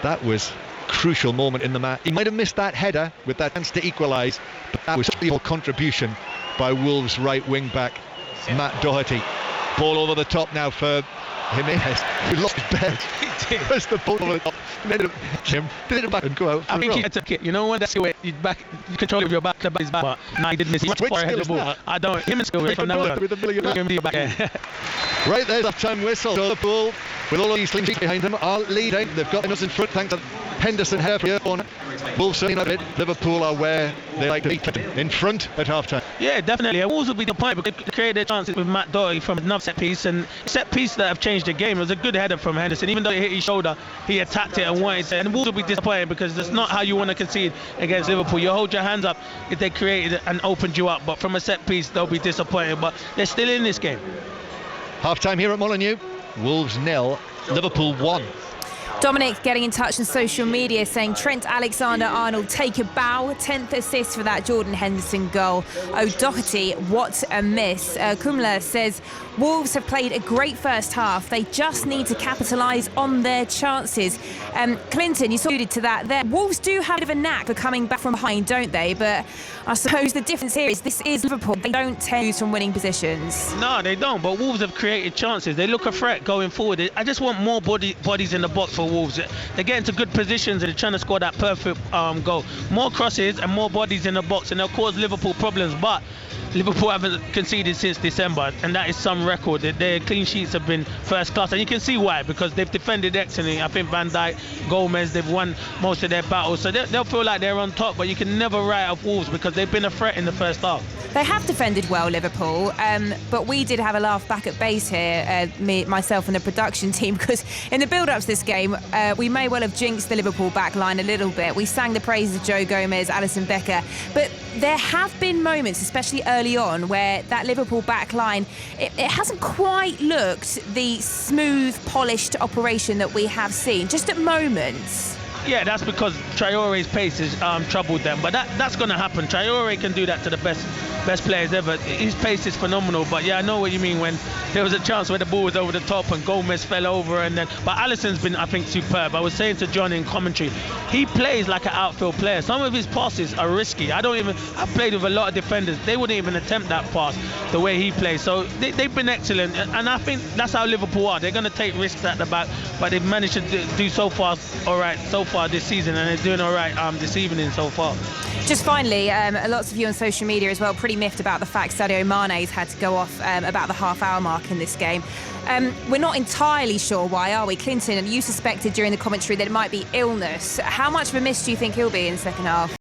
That was crucial moment in the match. He might have missed that header with that chance to equalise, but that was a real contribution by Wolves right wing back Matt Doherty. Ball over the top now for Jimenez, who lost his belt. He did. Pressed the ball over the top. Did it back and go out. I think he had to kick. You know when that's your way, you control it with your back, the back is back. But no, he didn't miss. He went for a head of the ball. I don't. Him and skill from now on. Right there's that time whistle. So Liverpool, with all of these clean sheets behind them, are leading. They've got us in front thanks to Henderson here for your corner. Wolves certainly not it. Liverpool are where they like to be, in front at half time. Yeah, definitely. Wolves will be the point because they created chances with Matt Doherty from another set piece, and set piece that have changed the game. It was a good header from Henderson. Even though he hit his shoulder, he attacked it and wanted to. And Wolves will be disappointed because that's not how you want to concede against Liverpool. You hold your hands up if they created it and opened you up, but from a set piece they'll be disappointed. But they're still in this game. Half time here at Molineux. Wolves 0, Liverpool 1. Dominic getting in touch on social media saying Trent Alexander-Arnold take a bow, 10th assist for that Jordan Henderson goal. Oh, Doherty, what a miss. Kumla says Wolves have played a great first half. They just need to capitalise on their chances. Clinton, you alluded to that there. Wolves do have a bit of a knack for coming back from behind, don't they? But I suppose the difference here is this is Liverpool. They don't lose from winning positions. No, they don't. But Wolves have created chances. They look a threat going forward. I just want more bodies in the box for Wolves. They get into good positions and they're trying to score that perfect goal. More crosses and more bodies in the box, and they'll cause Liverpool problems. But Liverpool haven't conceded since December, and that is some record. Their clean sheets have been first class, and you can see why, because they've defended excellently. I think Van Dijk, Gomez, they've won most of their battles, so they'll feel like they're on top, but you can never write off Wolves because they've been a threat in the first half. They have defended well, Liverpool, but we did have a laugh back at base here, myself and the production team, because in the build-ups this game, we may well have jinxed the Liverpool back line a little bit. We sang the praises of Joe Gomez, Alisson Becker, but there have been moments, especially early on, where that Liverpool back line, it hasn't quite looked the smooth, polished operation that we have seen, just at moments. Yeah, that's because Traore's pace has troubled them, but that's going to happen. Traore can do that to the best players ever. His pace is phenomenal, but yeah, I know what you mean when there was a chance where the ball was over the top and Gomez fell over, but Alisson's been, I think, superb. I was saying to John in commentary, he plays like an outfield player. Some of his passes are risky. I've played with a lot of defenders. They wouldn't even attempt that pass the way he plays. So they've been excellent, and I think that's how Liverpool are. They're going to take risks at the back, but they've managed to do so far this season, and they're doing all right this evening so far. Just finally, lots of you on social media as well pretty miffed about the fact Sadio Mane's had to go off about the half-hour mark in this game. We're not entirely sure why, are we? Clinton, you suspected during the commentary that it might be illness. How much of a miss do you think he'll be in the second half?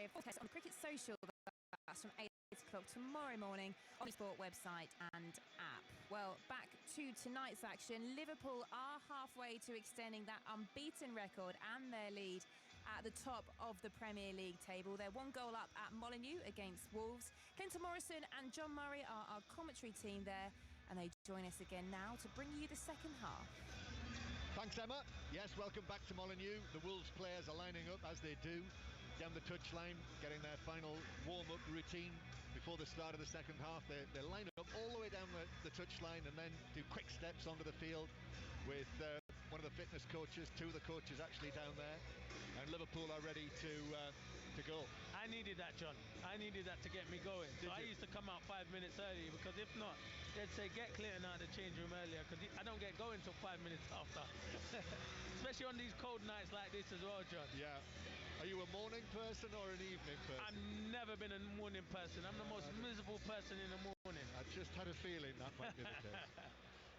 a forecast on Cricket Social. That's from 8 o'clock tomorrow morning on the Sport website and app. Well, back to tonight's action. Liverpool are halfway to extending that unbeaten record and their lead at the top of the Premier League table. They're 1 goal up at Molineux against Wolves. Clinton Morrison and John Murray are our commentary team there, and they join us again now to bring you the second half. Thanks, Emma. Yes, welcome back to Molineux. The Wolves players are lining up as they do down the touchline, getting their final warm-up routine before the start of the second half. They line up all the way down the touchline and then do quick steps onto the field with one of the fitness coaches, 2 of the coaches actually down there, and Liverpool are ready to go. I needed that, John. I needed that to get me going. So I used to come out 5 minutes early, because if not, they'd say get Clinton out of the change room earlier, because I don't get going till 5 minutes after. Especially on these cold nights like this as well, John. Yeah. Are you a morning person or an evening person? I've never been a morning person. I'm the most miserable person in the morning. I just had a feeling that might be the case.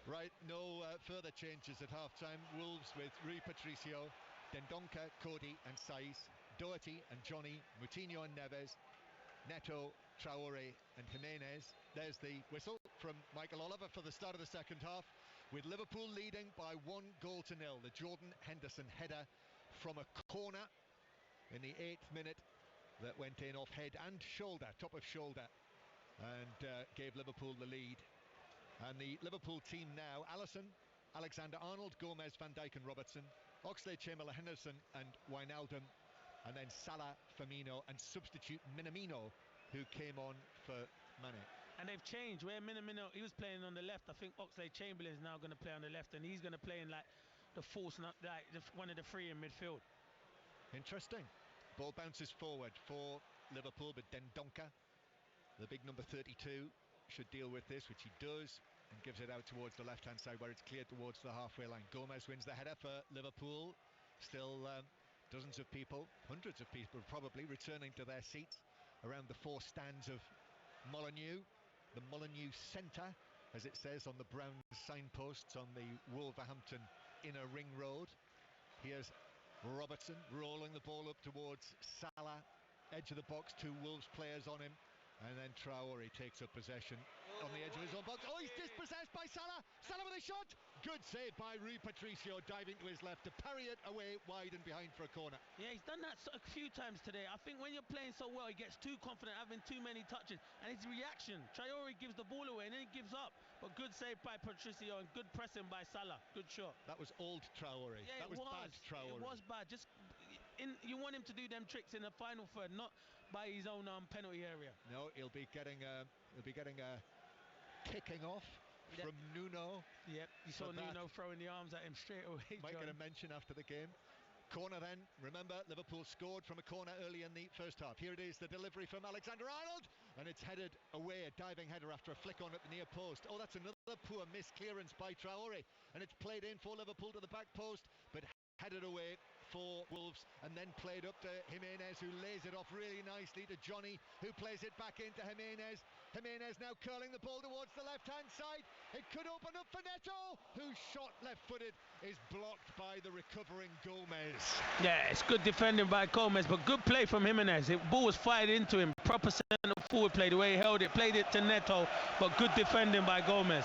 Right, no further changes at half-time. Wolves with Rui Patricio, Dendoncker, Cody and Saiz, Doherty and Johnny, Moutinho and Neves, Neto, Traore and Jimenez. There's the whistle from Michael Oliver for the start of the second half, with Liverpool leading by 1-0. The Jordan Henderson header from a corner in the 8th minute that went in off head and shoulder, top of shoulder, and gave Liverpool the lead. And the Liverpool team now: Alisson, Alexander-Arnold, Gomez, Van Dijk and Robertson, Oxlade-Chamberlain, Henderson and Wijnaldum, and then Salah, Firmino and substitute Minamino, who came on for Mane. And they've changed. Where Minamino, he was playing on the left, I think Oxlade-Chamberlain is now going to play on the left, and he's going to play in like the force, not like one of the 3 in midfield. Interesting. Ball bounces forward for Liverpool, but Dendoncker, the big number 32, should deal with this, which he does, and gives it out towards the left-hand side where it's cleared towards the halfway line. Gomez wins the header for Liverpool. Still dozens of people, hundreds of people probably, returning to their seats around the 4 stands of Molineux, the Molineux Centre, as it says on the brown signposts on the Wolverhampton inner ring road. Here's Robertson rolling the ball up towards Salah, edge of the box, 2 Wolves players on him, and then Traore takes up possession on the edge of his own box. Oh, he's dispossessed by Salah. Salah with a shot. Good save by Rui Patricio, diving to his left to parry it away wide and behind for a corner. Yeah, he's done that a few times today. I think when you're playing so well, he gets too confident, having too many touches, and his reaction, Traore gives the ball away and then he gives up. But good save by Patricio and good pressing by Salah. Good shot. That was old Traore. Yeah, that was bad Traore. It was bad. Just you want him to do them tricks in the final third, not by his own penalty area. No, he'll be getting a kicking off from Nuno. Yep, you saw Nuno throwing the arms at him straight away. Might John. get a mention after the game. Corner then. Remember, Liverpool scored from a corner early in the first half. Here it is, the delivery from Alexander-Arnold, and it's headed away, a diving header after a flick on at the near post. Oh, that's another poor missed clearance by Traore, and it's played in for Liverpool to the back post, but headed away for Wolves, and then played up to Jimenez, who lays it off really nicely to Johnny, who plays it back into Jimenez. Jimenez now curling the ball towards the left-hand side. It could open up for Neto, whose shot left-footed is blocked by the recovering Gomez. Yeah, it's good defending by Gomez, but good play from Jimenez. The ball was fired into him. Proper centre-forward play, the way he held it, played it to Neto, but good defending by Gomez.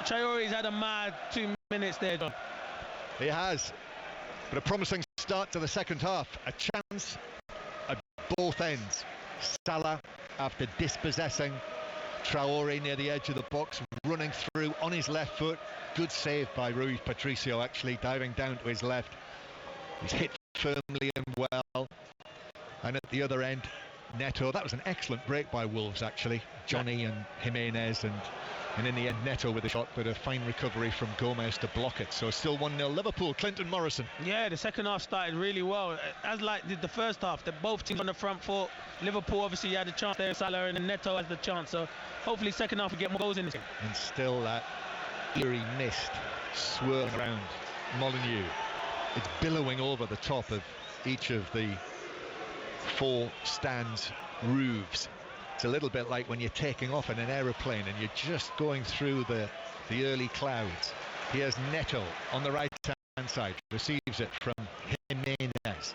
Traore's had a mad 2 minutes there, John. He has. But a promising start to the second half. A chance at both ends. Salah, after dispossessing Traore near the edge of the box, running through on his left foot. Good save by Rui Patricio, actually, diving down to his left. He's hit firmly and well. And at the other end, Neto. That was an excellent break by Wolves, actually. Johnny and Jimenez, and in the end Neto with a shot, but a fine recovery from Gomez to block it. So still 1-0 Liverpool. Clinton Morrison. Yeah, the second half started really well, as like did the first half. They're both teams on the front foot. Liverpool obviously had a chance there, Salah, and then Neto has the chance. So hopefully second half we get more goals in this game. And still that eerie mist swirling around Molineux. It's billowing over the top of each of the 4 stands roofs. It's a little bit like when you're taking off in an aeroplane and you're just going through the early clouds. Here's Neto on the right hand side, receives it from Jimenez.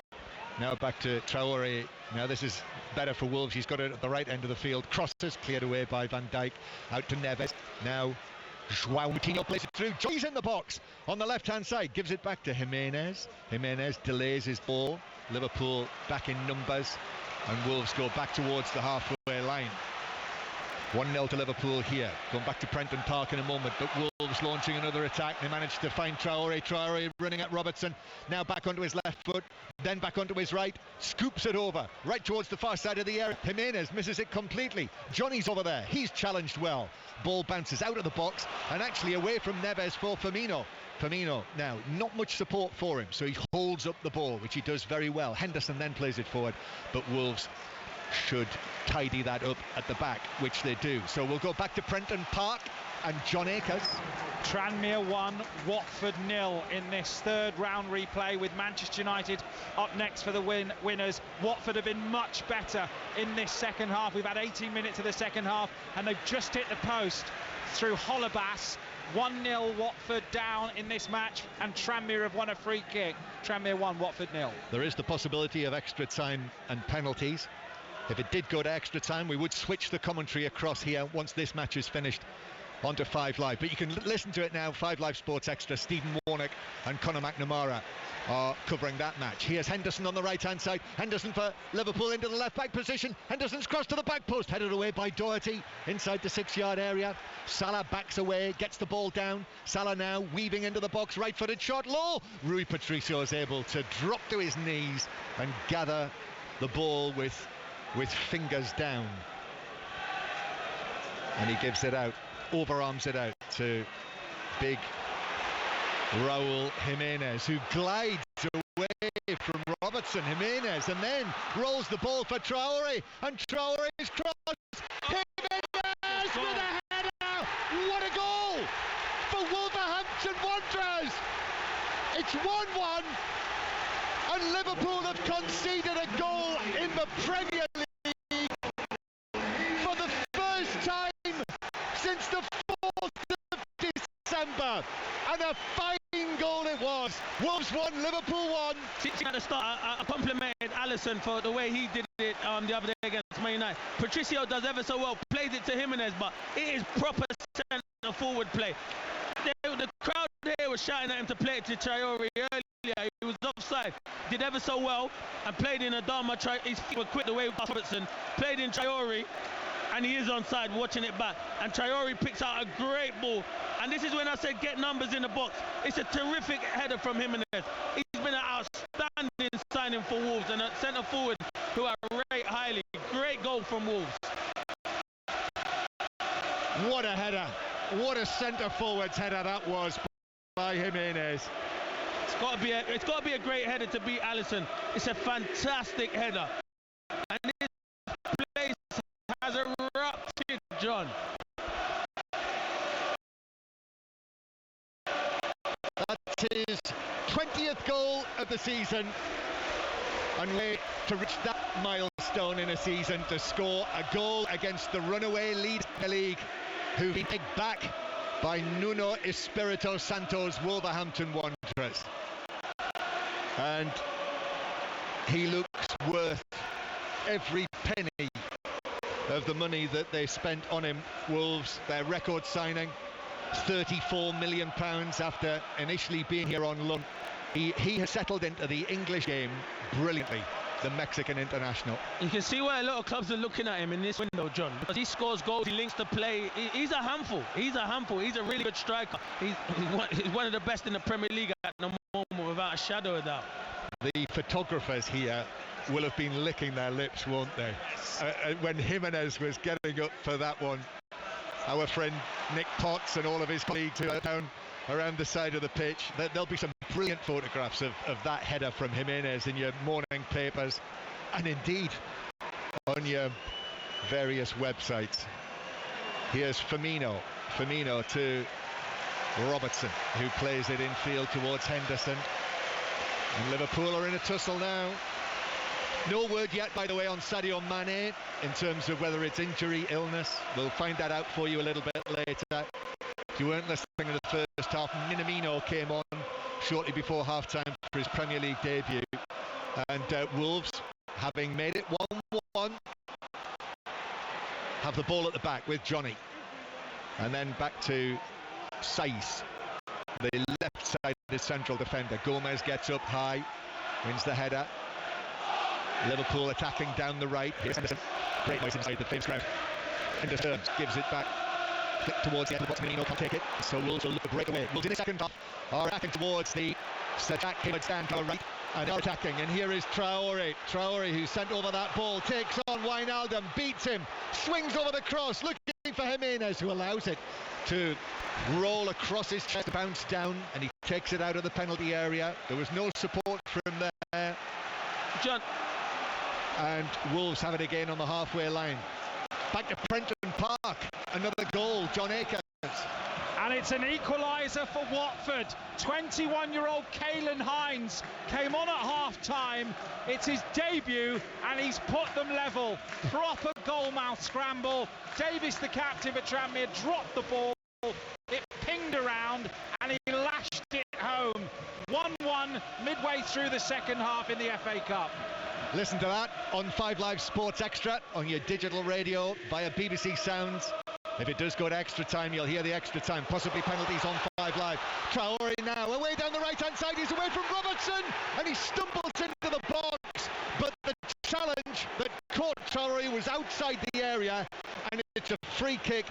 Now back to Traore. Now this is better for Wolves. He's got it at the right end of the field. Crosses cleared away by Van Dijk. Out to Neves. Now João Moutinho plays it through. He's in the box on the left-hand side. Gives it back to Jimenez. Jimenez delays his ball. Liverpool back in numbers. And Wolves go back towards the halfway line. 1-0 to Liverpool here. Going back to Prenton Park in a moment, but Wolves launching another attack. They managed to find Traore. Traore running at Robertson. Now back onto his left foot, then back onto his right. Scoops it over, right towards the far side of the area. Jimenez misses it completely. Johnny's over there. He's challenged well. Ball bounces out of the box and actually away from Neves for Firmino. Firmino now, not much support for him, so he holds up the ball, which he does very well. Henderson then plays it forward, but Wolves should tidy that up at the back, which they do. So we'll go back to Prenton Park and John Akers. Tranmere 1, Watford 0 in this third round replay, with Manchester United up next for the winners. Watford have been much better in this second half. We've had 18 minutes of the second half and they've just hit the post through Holebas. 1-0 Watford down in this match, and Tranmere have won a free kick. Tranmere 1, Watford 0. There is the possibility of extra time and penalties. If it did go to extra time, we would switch the commentary across here once this match is finished onto 5 Live. But you can listen to it now. 5 Live Sports Extra. Stephen Warnock and Conor McNamara are covering that match. Here's Henderson on the right-hand side. Henderson for Liverpool into the left-back position. Henderson's crossed to the back post, headed away by Doherty inside the 6-yard area. Salah backs away, gets the ball down. Salah now weaving into the box, right-footed shot low. Rui Patricio is able to drop to his knees and gather the ball with fingers down, and he gives it out, overarms it out to big Raul Jimenez, who glides away from Robertson. Jimenez and then rolls the ball for Traore, and Traore's cross. Jimenez with a header. What a goal for Wolverhampton Wanderers. It's 1-1. And Liverpool have conceded a goal in the Premier League for the first time since the 4th of December. And a fine goal it was. Wolves 1, Liverpool 1. At the start, I complimented Alisson for the way he did it the other day against Man United. Patricio does ever so well, plays it to Jimenez, but it is proper centre forward play. The crowd here was shouting at him to play it to Traore earlier. He was offside, did ever so well, and played in Adama. His feet were quick the way Robertson played in Traore, and he is onside watching it back. And Traore picks out a great ball. And this is when I said get numbers in the box. It's a terrific header from Jimenez. He's been an outstanding signing for Wolves, and a centre forward who I rate highly. Great goal from Wolves. What a header. What a centre forward's header that was by Jimenez. It's got to be a great header to beat Alisson. It's a fantastic header, and this place has erupted, John. That's his 20th goal of the season, and way to reach that milestone in a season, to score a goal against the runaway lead in the league, who've been taken back by Nuno Espirito Santo's Wolverhampton Wanderers. And he looks worth every penny of the money that they spent on him. Wolves, their record signing, £34 million after initially being here on loan. He has settled into the English game brilliantly, the Mexican international. You can see why a lot of clubs are looking at him in this window, John, because he scores goals, he links the play. He's a handful. He's a really good striker. He's one of the best in the Premier League at the moment, without a shadow of doubt. The photographers here will have been licking their lips, won't they? When Jimenez was getting up for that one. Our friend Nick Potts and all of his colleagues who are down around the side of the pitch. There'll be some brilliant photographs of that header from Jimenez in your morning papers, and indeed on your various websites. Here's Firmino to Robertson, who plays it infield towards Henderson. And Liverpool are in a tussle now. No word yet, by the way, on Sadio Mane in terms of whether it's injury, illness. We'll find that out for you a little bit later. If you weren't listening to the first half, Minamino came on shortly before half-time for his Premier League debut. And Wolves, having made it 1-1, have the ball at the back with Johnny. And then back to Saiz, the left-sided central defender. Gomez gets up high, wins the header. Liverpool attacking down the right. Here's Henderson. Great noise inside the famous crowd. Henderson gives it back. Flick towards the end of the box. Firmino can't take it. So Wolves will look to break away. Wolves in the second half are attacking towards the attack. Came stand to the right. And they're attacking. And here is Traore. Traore, who sent over that ball, takes on Wijnaldum, beats him, swings over the cross, looking for Jimenez, who allows it to roll across his chest, bounce down, and he takes it out of the penalty area. There was no support from there. John. And Wolves have it again on the halfway line. Back to Prenton Park. Another goal, John Akers. And it's an equaliser for Watford. 21-year-old Caelan Hines came on at half-time. It's his debut, and he's put them level. Proper goalmouth scramble. Davis, the captain for Tranmere, dropped the ball. It pinged around, and he lashed it home. 1-1 midway through the second half in the FA Cup. Listen to that on 5 Live Sports Extra, on your digital radio, via BBC Sounds. If it does go to extra time, you'll hear the extra time, possibly penalties on 5 Live. Traore now, away down the right-hand side, he's away from Robertson, and he stumbles into the box. But the challenge that caught Traore was outside the area, and it's a free kick,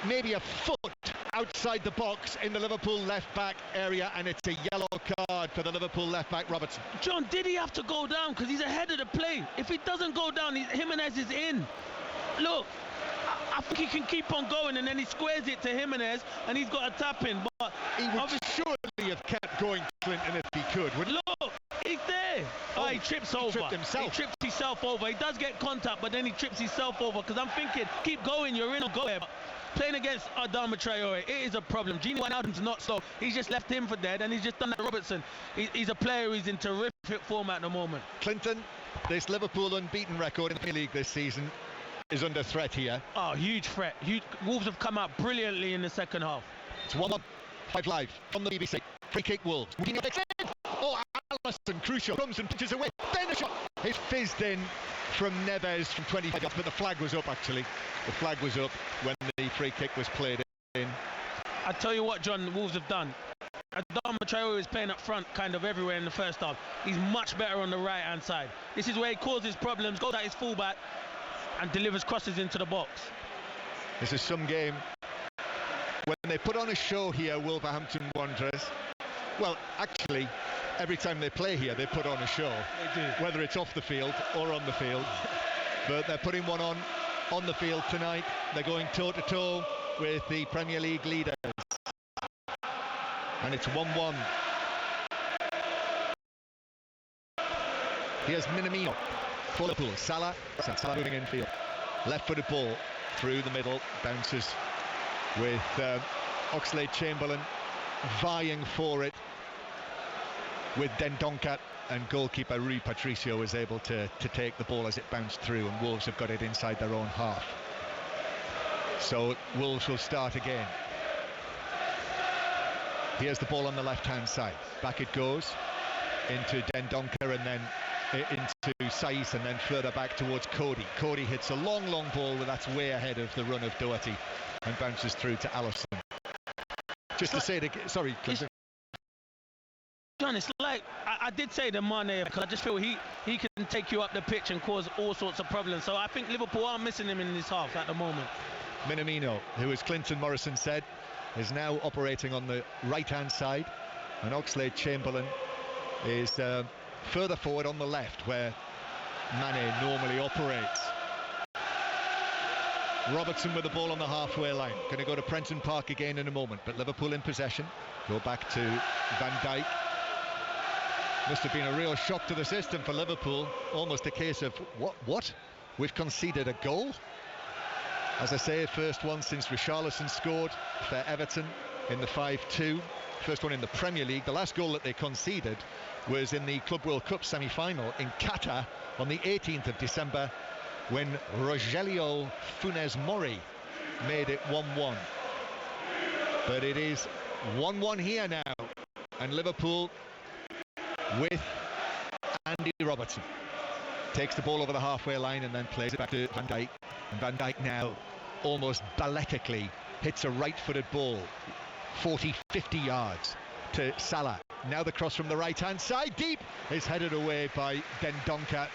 maybe a foot outside the box in the Liverpool left-back area, and it's a yellow card for the Liverpool left-back Robertson. John, did he have to go down? Because he's ahead of the play. If he doesn't go down, Jimenez is in. Look, I think he can keep on going, and then he squares it to Jimenez, and he's got a tap in. But he would surely have kept going, Clinton, if he could. Look, he's there. Oh, he trips over. Tripped himself. He trips himself over. He does get contact, but then he trips himself over. Because I'm thinking, keep going, you're in or go there. Playing against Adama Traore, it is a problem. Gini Wijnaldum's not slow. He's just left him for dead, and he's just done that to Robertson. He's a player who's in terrific form at the moment. Clinton, this Liverpool unbeaten record in the Premier League this season is under threat here. Oh, huge threat. Wolves have come out brilliantly in the second half. It's 1-1, 5 Live from the BBC. Free kick Wolves. Oh, Alisson, crucial. Comes and pitches away. Then the shot. It's fizzed in from Neves from 25 yards, but the flag was up actually. The flag was up when the free kick was played in. I tell you what, John, the Wolves have done. Adama Traore is playing up front kind of everywhere in the first half. He's much better on the right-hand side. This is where he causes problems, goes at his fullback, and delivers crosses into the box. This is some game. When they put on a show here, Wolverhampton Wanderers, well, actually, every time they play here, they put on a show. They do. Whether it's off the field or on the field. But they're putting one on the field tonight. They're going toe-to-toe with the Premier League leaders. And it's 1-1. Here's Minamino. For Liverpool. Salah moving infield. Left-footed ball through the middle. Bounces with Oxlade-Chamberlain vying for it with Dendoncker, and goalkeeper Rui Patricio was able to take the ball as it bounced through, and Wolves have got it inside their own half. So Wolves will start again. Here's the ball on the left-hand side. Back it goes into Dendoncker, and then into Saiz, and then further back towards Cody. Cody hits a long ball, but that's way ahead of the run of Doherty, and bounces through to Alisson. Just to say, sorry, Clinton. John, it's like I did say to Mane, because I just feel he can take you up the pitch and cause all sorts of problems. So I think Liverpool are missing him in this half at the moment. Minamino, who, as Clinton Morrison said, is now operating on the right-hand side, and Oxlade-Chamberlain is further forward on the left, where Mane normally operates. Robertson with the ball on the halfway line. Going to go to Prenton Park again in a moment, but Liverpool in possession. Go back to Van Dijk. Must have been a real shock to the system for Liverpool. Almost a case of, what? We've conceded a goal? As I say, first one since Richarlison scored for Everton in the 5-2. First one in the Premier League. The last goal that they conceded was in the Club World Cup semi-final in Qatar on the 18th of December, when Rogelio Funes Mori made it 1-1. But it is 1-1 here now, and Liverpool with Andy Robertson takes the ball over the halfway line and then plays it back to Van Dijk. And Van Dijk now almost balletically hits a right-footed ball 40-50 yards to Salah. Now the cross from the right-hand side, deep, is headed away by Dendoncker.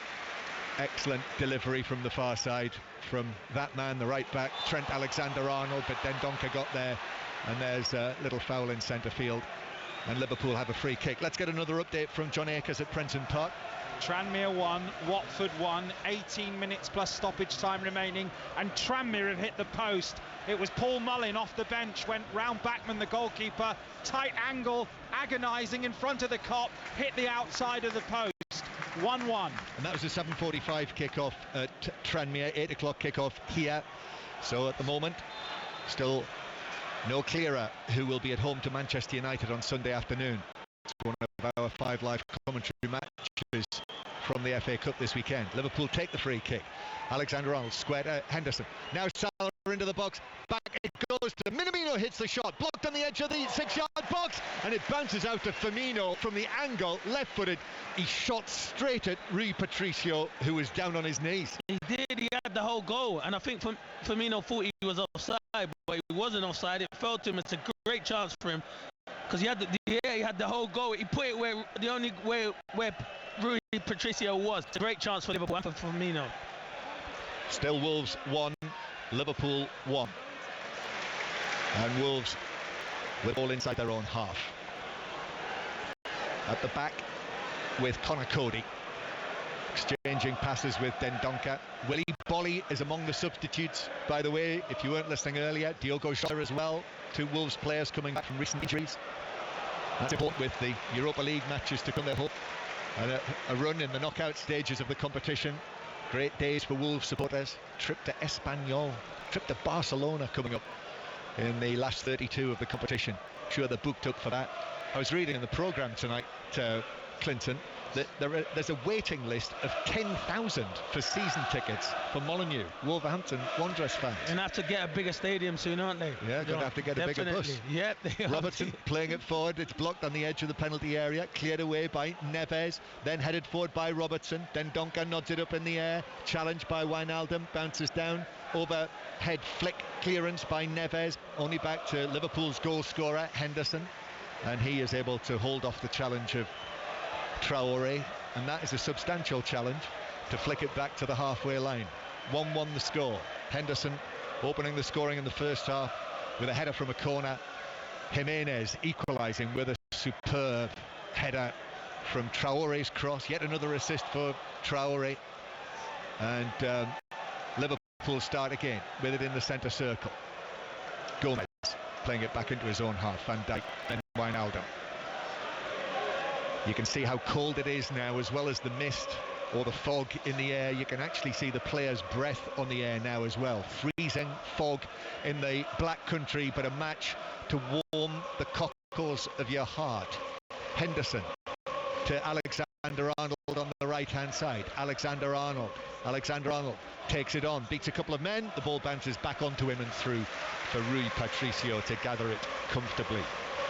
Excellent delivery from the far side from that man, the right back, Trent Alexander-Arnold, but Dendoncker got there, and there's a little foul in centre field, and Liverpool have a free kick. Let's get another update from John Akers at Prenton Park. Tranmere 1, Watford 1, 18 minutes plus stoppage time remaining, and Tranmere have hit the post. It was Paul Mullin off the bench, went round Backman, the goalkeeper, tight angle, agonising in front of the Kop, hit the outside of the post. 1-1. And that was a 7:45 kick-off at Tranmere, 8 o'clock kick-off here. So at the moment, still no clearer who will be at home to Manchester United on Sunday afternoon. It's one of our 5 live commentary matches from the FA Cup this weekend. Liverpool take the free kick. Alexander-Arnold squared Henderson. Now Salah into the box. Back it goes to Minamino, hits the shot. Blocked on the edge of the 6-yard box. And it bounces out to Firmino from the angle, left-footed. He shot straight at Rui Patricio, who was down on his knees. He did. He had the whole goal. And I think Firmino thought he was offside, but he wasn't offside. It fell to him. It's a great chance for him. Because he had the whole goal. He put it where the only where Rui Patricio was. It's a great chance for Liverpool and for Firmino. Still Wolves 1, Liverpool 1. And Wolves with all inside their own half. At the back with Connor Cody, exchanging passes with Dendoncker. Willy Bolly is among the substitutes, by the way, if you weren't listening earlier. Diogo Jota as well, 2 Wolves players coming back from recent injuries. That's important with the Europa League matches to come their home. And a run in the knockout stages of the competition. Great days for Wolves supporters. Trip to Espanyol, trip to Barcelona coming up in the last 32 of the competition. Sure, they're booked up for that. I was reading in the programme tonight, Clinton, that there's a waiting list of 10,000 for season tickets for Molineux, Wolverhampton Wanderers fans. And have to get a bigger stadium soon, aren't they? Yeah, going to have to get a bigger bus. Yep. Robertson playing it forward. It's blocked on the edge of the penalty area, cleared away by Neves, then headed forward by Robertson. Then Donker nods it up in the air, challenged by Wijnaldum, bounces down, overhead flick clearance by Neves, only back to Liverpool's goal scorer Henderson, and he is able to hold off the challenge of Traoré, and that is a substantial challenge to flick it back to the halfway line. 1-1 the score. Henderson opening the scoring in the first half with a header from a corner. Jimenez equalising with a superb header from Traoré's cross. Yet another assist for Traoré, and Liverpool start again with it in the centre circle. Gomez playing it back into his own half. Van Dijk, then Wijnaldum. You can see how cold it is now, as well as the mist or the fog in the air. You can actually see the players' breath on the air now as well. Freezing fog in the Black Country, but a match to warm the cockles of your heart. Henderson to Alexander-Arnold on the right-hand side. Alexander-Arnold takes it on, beats a couple of men. The ball bounces back onto him and through for Rui Patricio to gather it comfortably.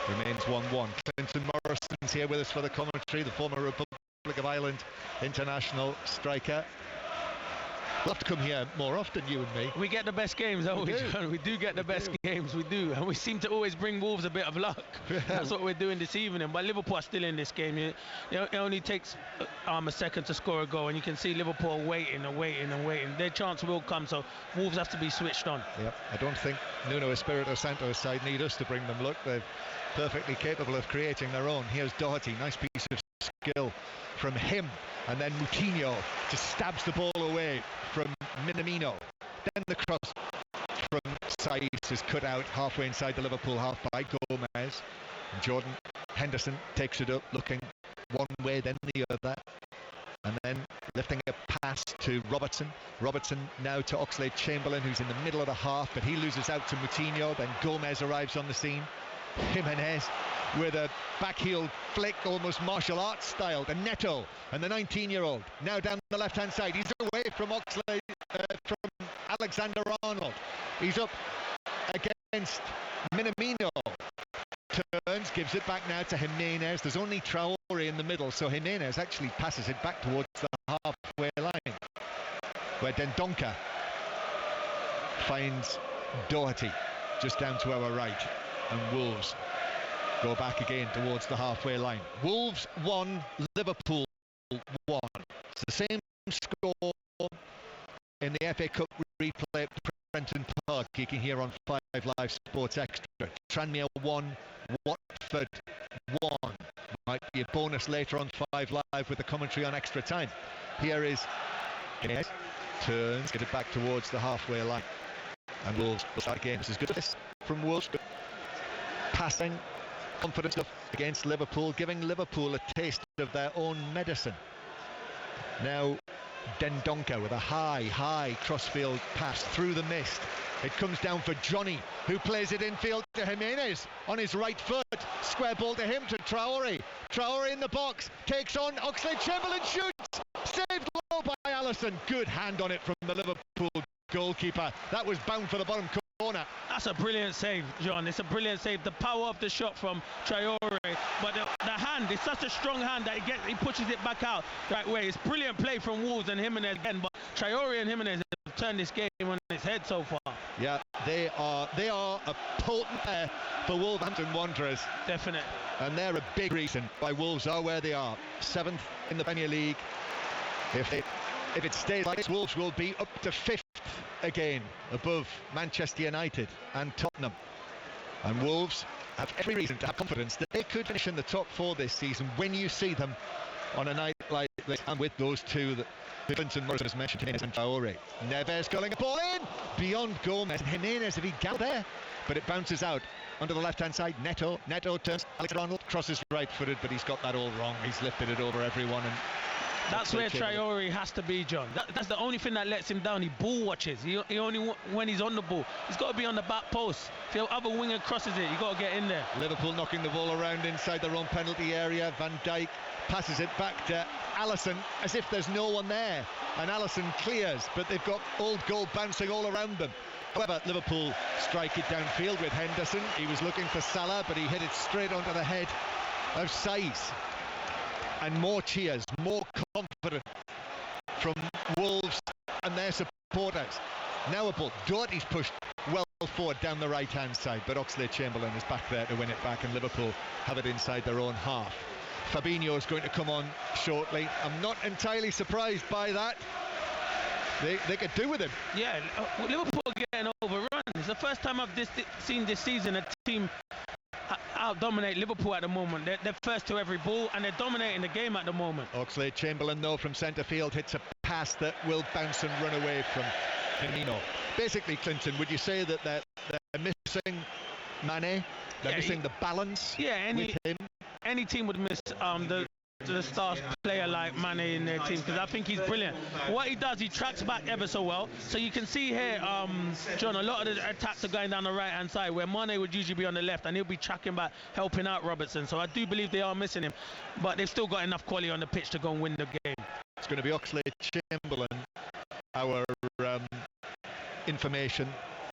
Remains 1-1. Clinton Morrison's here with us for the commentary, the former Republic of Ireland international striker. We'll have to come here more often, you and me. We get the best games, don't we, John? We do get the best games, we do. And we seem to always bring Wolves a bit of luck. That's what we're doing this evening. But Liverpool are still in this game. It only takes a second to score a goal, and you can see Liverpool waiting. Their chance will come, so Wolves have to be switched on. Yep. I don't think Nuno Espirito Santo's side need us to bring them luck. They're perfectly capable of creating their own. Here's Doherty, nice piece of skill from him, and then Moutinho just stabs the ball away from Minamino. Then the cross from Saiz is cut out halfway inside the Liverpool half by Gomez. And Jordan Henderson takes it up, looking one way then the other, and then lifting a pass to Robertson. Robertson now to Oxlade-Chamberlain, who's in the middle of the half, but he loses out to Moutinho. Then Gomez arrives on the scene. Jimenez with a backheel flick, almost martial arts style, to Neto, and the 19-year-old now down the left-hand side. He's away from from Alexander-Arnold. He's up against Minamino. turns, gives it back now to Jimenez. There's only Traore in the middle, so Jimenez actually passes it back towards the halfway line, where Dendoncker finds Doherty just down to our right, and Wolves go back again towards the halfway line. Wolves 1, Liverpool 1. It's the same score in the FA Cup replay at Prenton Park. You can hear on 5 Live Sports Extra. Tranmere 1, Watford 1. Might be a bonus later on 5 Live with the commentary on extra time. Here is Jimenez, turns, get it back towards the halfway line, and Wolves will start again. This is good from Wolves, but passing confidence against Liverpool, giving Liverpool a taste of their own medicine. Now Dendoncker with a high crossfield pass through the mist. It comes down for Johnny, who plays it infield to Jimenez on his right foot. Square ball to him, to Traore. Traore in the box, takes on Oxlade-Chamberlain, shoots, saved low by Alisson. Good hand on it from the Liverpool goalkeeper. That was bound for the bottom corner. That's a brilliant save, John. It's a brilliant save. The power of the shot from Traore, but the hand, it's such a strong hand that he pushes it back out right way. It's brilliant play from Wolves and Jimenez again, but Traore and Jimenez have turned this game on its head so far. Yeah, they are a potent pair for Wolverhampton Wanderers. Definite. And they're a big reason why Wolves are where they are. 7th in the Premier League. If it stays like this, Wolves will be up to 5th again, above Manchester United and Tottenham. And Wolves have every reason to have confidence that they could finish in the top 4 this season when you see them on a night like this, and with those two that Clinton Morrison has mentioned, Jimenez and Traore. Neves curling a ball in beyond Gomez, and Jimenez, if he got there, but it bounces out onto the left-hand side. Neto turns, Alexander-Arnold crosses right-footed, but he's got that all wrong. He's lifted it over everyone, and that's where Traore has to be, John. That's the only thing that lets him down. He ball watches. He only, when he's on the ball, he's got to be on the back post. If your other winger crosses it, you got to get in there. Liverpool knocking the ball around inside their own penalty area. Van Dijk passes it back to Alisson as if there's no one there, and Alisson clears, but they've got old goal bouncing all around them. However, Liverpool strike it downfield with Henderson. He was looking for Salah, but he hit it straight onto the head of Saiz. And more cheers, more confidence from Wolves and their supporters. Now a ball. Doherty's pushed well forward down the right-hand side, but Oxlade-Chamberlain is back there to win it back, and Liverpool have it inside their own half. Fabinho is going to come on shortly. I'm not entirely surprised by that. They could do with him. Yeah, Liverpool getting overrun. It's the first time I've seen this season a team out-dominate Liverpool at the moment. They're first to every ball, and they're dominating the game at the moment. Oxlade-Chamberlain, though, from centre field, hits a pass that will bounce and run away from Firmino. Basically, Clinton, would you say that they're missing Mane? They're missing the balance with him? Any team would miss the star player like Mane in their team, because I think he's brilliant. What he does, he tracks back ever so well. So you can see here, John, a lot of the attacks are going down the right-hand side, where Mane would usually be on the left, and he'll be tracking back, helping out Robertson. So I do believe they are missing him, but they've still got enough quality on the pitch to go and win the game. It's going to be Oxlade-Chamberlain. Our information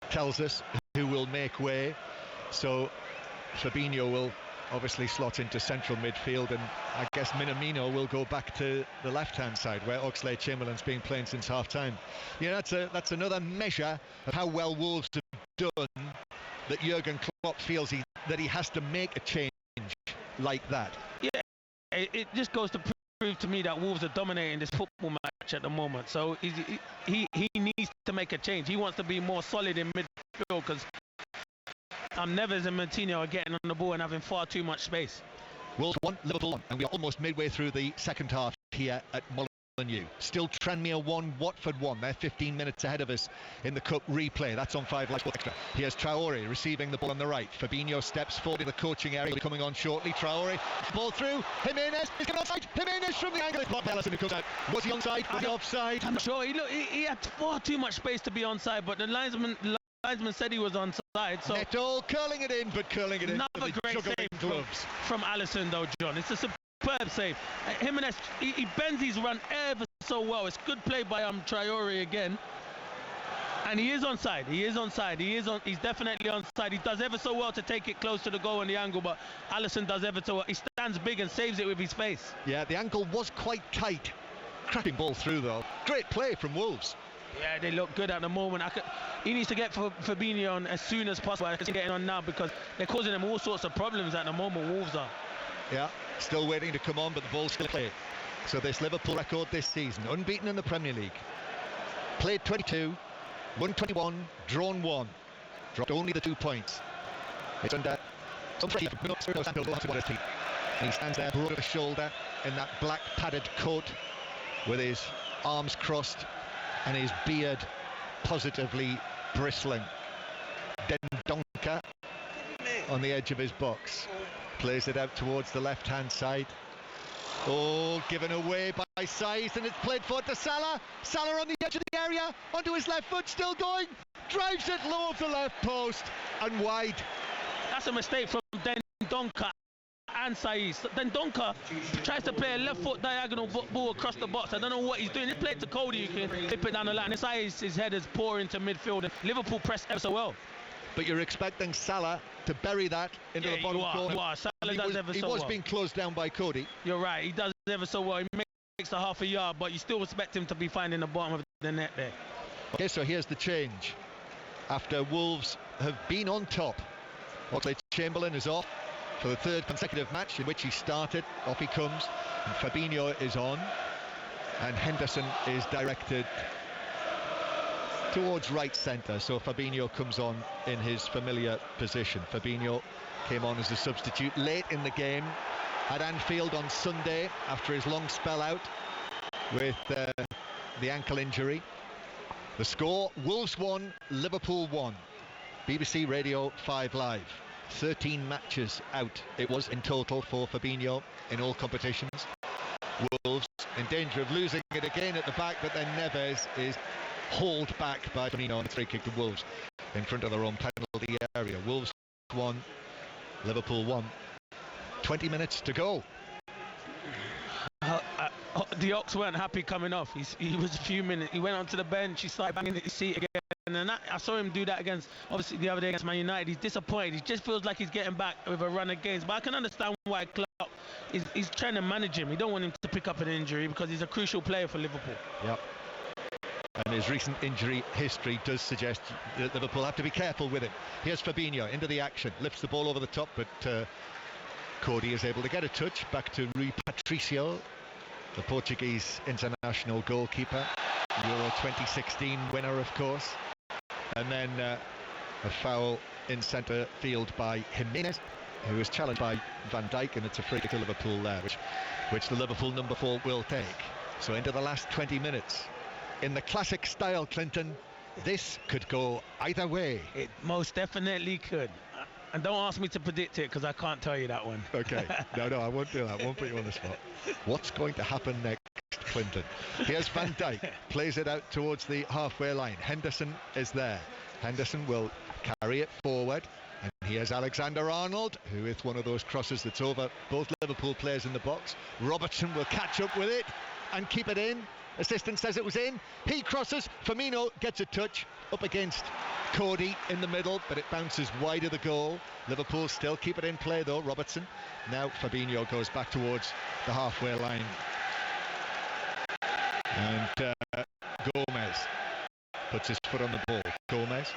tells us who will make way. So Fabinho will obviously slot into central midfield, and I guess Minamino will go back to the left-hand side, where Oxlade-Chamberlain's been playing since half-time. Yeah, that's another measure of how well Wolves have done, that Jurgen Klopp feels that he has to make a change like that. Yeah, it just goes to prove to me that Wolves are dominating this football match at the moment. So he needs to make a change. He wants to be more solid in midfield, because Neves and Martinho are getting on the ball and having far too much space. Wolves 1, Liverpool 1, and we are almost midway through the second half here at Molineux. Still Tranmere 1, Watford 1. They're 15 minutes ahead of us in the Cup replay. That's on 5 Live Extra. Here's Traore receiving the ball on the right. Fabinho steps forward in the coaching area, coming on shortly. Traore, ball through. Jimenez is going offside. Jimenez from the angle. Alisson who comes out. Was he onside? Was he offside? I'm not sure. He had far too much space to be onside, but the linesman said he was onside. So Neto curling it in, but curling it in. Another great save from Alisson, though, John. It's a superb save. Jimenez, he bends his run ever so well. It's good play by Traore again. And he is onside. He is onside. He's definitely onside. He does ever so well to take it close to the goal on the angle, but Alisson does ever so well. He stands big and saves it with his face. Yeah, the angle was quite tight. Cracking ball through though. Great play from Wolves. Yeah, they look good at the moment. He needs to get Firmino on as soon as possible. He's getting on now because they're causing him all sorts of problems at the moment. Wolves are. Yeah, still waiting to come on, but the ball's still played. So this Liverpool record this season, unbeaten in the Premier League. Played 22, won 21, drawn 1. Dropped only the 2 points. It's under some pressure. And he stands there broad of the shoulder in that black padded coat with his arms crossed and his beard positively bristling. Dendonka on the edge of his box. Plays it out towards the left-hand side. Oh, given away by Saiz, and it's played forward to Salah. Salah on the edge of the area, onto his left foot, still going. Drives it low of the left post and wide. That's a mistake from Dendonka and Saiz. Dendonka tries to play a left foot diagonal ball across the box. I don't know what he's doing. He's played to Cody, you can flip it down the line. Saiz, his head is pouring into midfield, and Liverpool pressed ever so well. But you're expecting Salah to bury that into the bottom corner. You are. Salah does ever so well. He was being closed down by Cody. You're right. He does ever so well. He makes a half a yard, but you still expect him to be finding the bottom of the net there. Okay, so here's the change. After Wolves have been on top, Oxlade-Chamberlain is off for the 3rd consecutive match in which he started. Off he comes, and Fabinho is on, and Henderson is directed towards right centre, so Fabinho comes on in his familiar position. Fabinho came on as a substitute late in the game at Anfield on Sunday after his long spell out with the ankle injury. The score, Wolves 1, Liverpool 1. BBC Radio 5 Live. 13 matches out it was in total for Fabinho in all competitions. Wolves in danger of losing it again at the back, but then Neves is hauled back by Firmino on the free kick to Wolves in front of their own penalty area. Wolves 1, Liverpool 1. 20 minutes to go. The Ox weren't happy coming off. He was a few minutes. He went onto the bench. He started banging his seat again. And I saw him do that against, obviously, the other day against Man United. He's disappointed. He just feels like he's getting back with a run of games. But I can understand why Klopp is trying to manage him. He don't want him to pick up an injury because he's a crucial player for Liverpool. Yep. And his recent injury history does suggest that Liverpool have to be careful with him. Here's Fabinho into the action, lifts the ball over the top, but Cody is able to get a touch. Back to Rui Patricio, the Portuguese international goalkeeper, Euro 2016 winner, of course. And then a foul in centre field by Jimenez, who was challenged by Van Dijk, and it's a free kick to Liverpool there, which the Liverpool number 4 will take. So into the last 20 minutes. In the classic style, Clinton, this could go either way. It most definitely could. And don't ask me to predict it because I can't tell you that one. Okay. No, I won't do that. I won't put you on the spot. What's going to happen next, Clinton? Here's Van Dijk. Plays it out towards the halfway line. Henderson is there. Henderson will carry it forward. And here's Alexander-Arnold, who with one of those crosses that's over both Liverpool players in the box. Robertson will catch up with it and keep it in. Assistant says it was in. He crosses. Firmino gets a touch up against Cody in the middle, but it bounces wide of the goal. Liverpool still keep it in play though. Robertson. Now Fabinho goes back towards the halfway line. And Gomez puts his foot on the ball. Gomez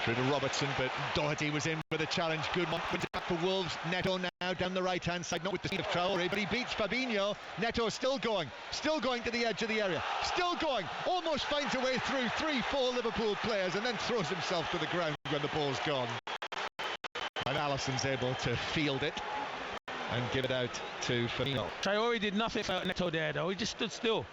through to Robertson, but Doherty was in with a challenge. Good one. Wins it back for Wolves. Neto now down the right-hand side, not with the speed of Traore, but he beats Fabinho. Neto still going to the edge of the area. Still going. Almost finds a way through 3-4 Liverpool players and then throws himself to the ground when the ball's gone. And Alisson's able to field it and give it out to Firmino. Traore did nothing for Neto there though. He just stood still.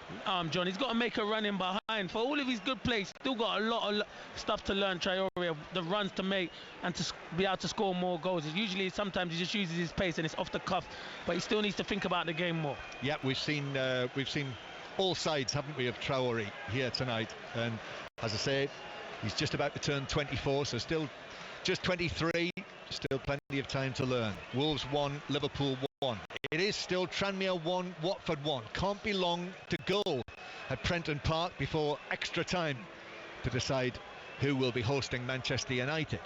John, he's got to make a run in behind. For all of his good plays, still got a lot of stuff to learn, Traore, the runs to make and to be able to score more goals. Usually sometimes he just uses his pace and it's off the cuff, but he still needs to think about the game more. Yeah, we've seen all sides, haven't we, of Traore here tonight. And as I say, he's just about to turn 24, so still just 23. Still plenty of time to learn. Wolves 1, Liverpool 1. It is still Tranmere 1, Watford 1. Can't be long to go at Prenton Park before extra time to decide who will be hosting Manchester United.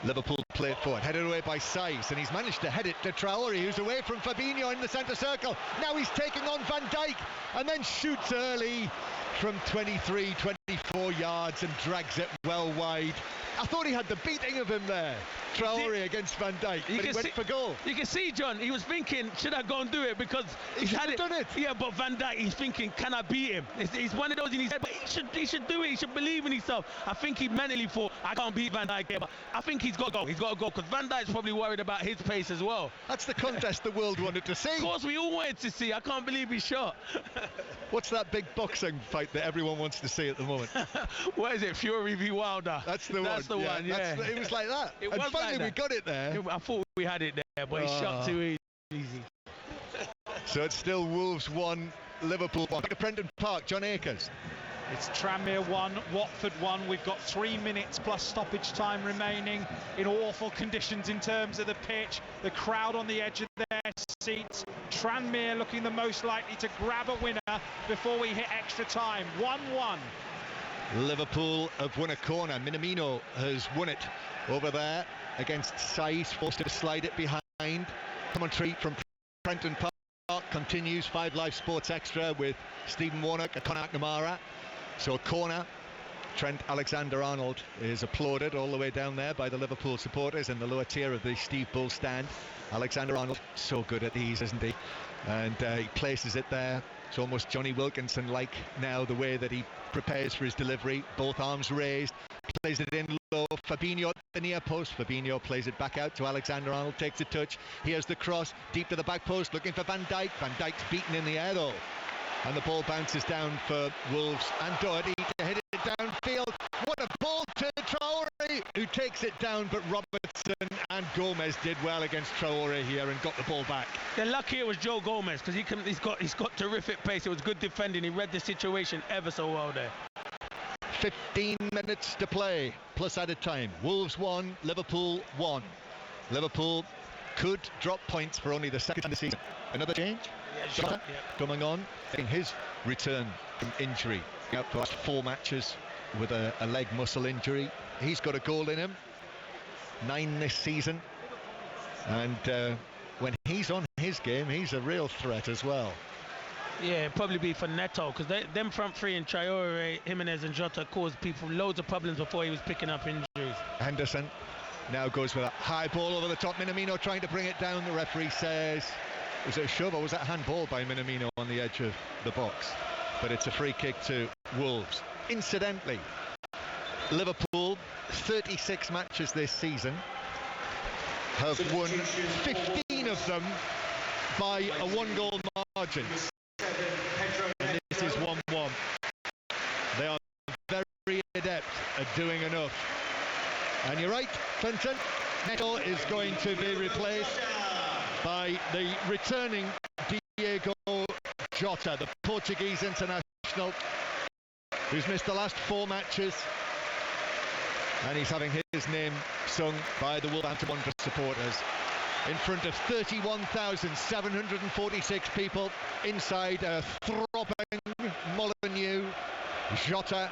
Liverpool play it forward, headed away by Saiz, and he's managed to head it to Traore, who's away from Firmino in the centre circle. Now he's taking on Van Dijk, and then shoots early from 23, 24 yards and drags it well wide. I thought he had the beating of him there, Traore against Van Dijk, but he went for goal. You can see, John, he was thinking, should I go and do it? Because he's had done it. Yeah, but Van Dijk, he's thinking, can I beat him? It's one of those in his head, but he should do it. He should believe in himself. I think he mentally thought, I can't beat Van Dijk here, but I think he's got to go. He's got to go, because Van Dijk's probably worried about his pace as well. That's the contest the world wanted to see. Of course, we all wanted to see. I can't believe he shot. What's that big boxing fight that everyone wants to see at the moment? What is it? Fury v Wilder. That's the one. That's the one, yeah. It was like that. It and was finally like that. we got it there. I thought we had it there, but he shot too easy. So it's still Wolves 1, Liverpool 1. Back to Prenton Park, John Akers. It's Tranmere 1, Watford 1. We've got 3 minutes plus stoppage time remaining in awful conditions in terms of the pitch. The crowd on the edge of their seats. Tranmere looking the most likely to grab a winner before we hit extra time. 1-1. Liverpool have won a corner. Minamino has won it over there against Saiz, forced to slide it behind. Commentary from Prenton Park continues. 5 Live Sports Extra with Stephen Warnock and Conor McNamara. So a corner. Trent Alexander-Arnold is applauded all the way down there by the Liverpool supporters in the lower tier of the Steve Bull stand. Alexander-Arnold, so good at these, isn't he? And he places it there. It's almost Johnny Wilkinson-like now, the way that he prepares for his delivery. Both arms raised, plays it in low. Fabinho at the near post. Fabinho plays it back out to Alexander-Arnold, takes a touch. Here's the cross, deep to the back post, looking for Van Dijk. Van Dijk's beaten in the air though. And the ball bounces down for Wolves, and Doherty to hit it downfield. What a ball to Traore, who takes it down, but Robertson and Gomez did well against Traore here and got the ball back. They're lucky it was Joe Gomez, because he's got terrific pace. It was good defending. He read the situation ever so well there. 15 minutes to play, plus added time. Wolves 1, Liverpool 1. Liverpool could drop points for only the second time this season. Another change? Yeah. Coming on in his return from injury. Out for the last 4 matches with a leg muscle injury. He's got a goal in him. 9 this season. And when he's on his game, he's a real threat as well. Yeah, it'd probably be for Neto, because them front three in Traore, Jimenez and Jota caused people loads of problems before he was picking up injuries. Henderson now goes with a high ball over the top. Minamino trying to bring it down. The referee says, was it a shove or was that a handball by Minamino on the edge of the box? But it's a free kick to Wolves. Incidentally, Liverpool, 36 matches this season, have won 15 of them by a 1-goal margin. And this is 1-1. They are very adept at doing enough. And you're right, Clinton. Neto is going to be replaced by the returning Diego Jota, the Portuguese international, who's missed the last 4 matches. And he's having his name sung by the Wolverhampton Wanderers supporters in front of 31,746 people inside a throbbing Molineux. Jota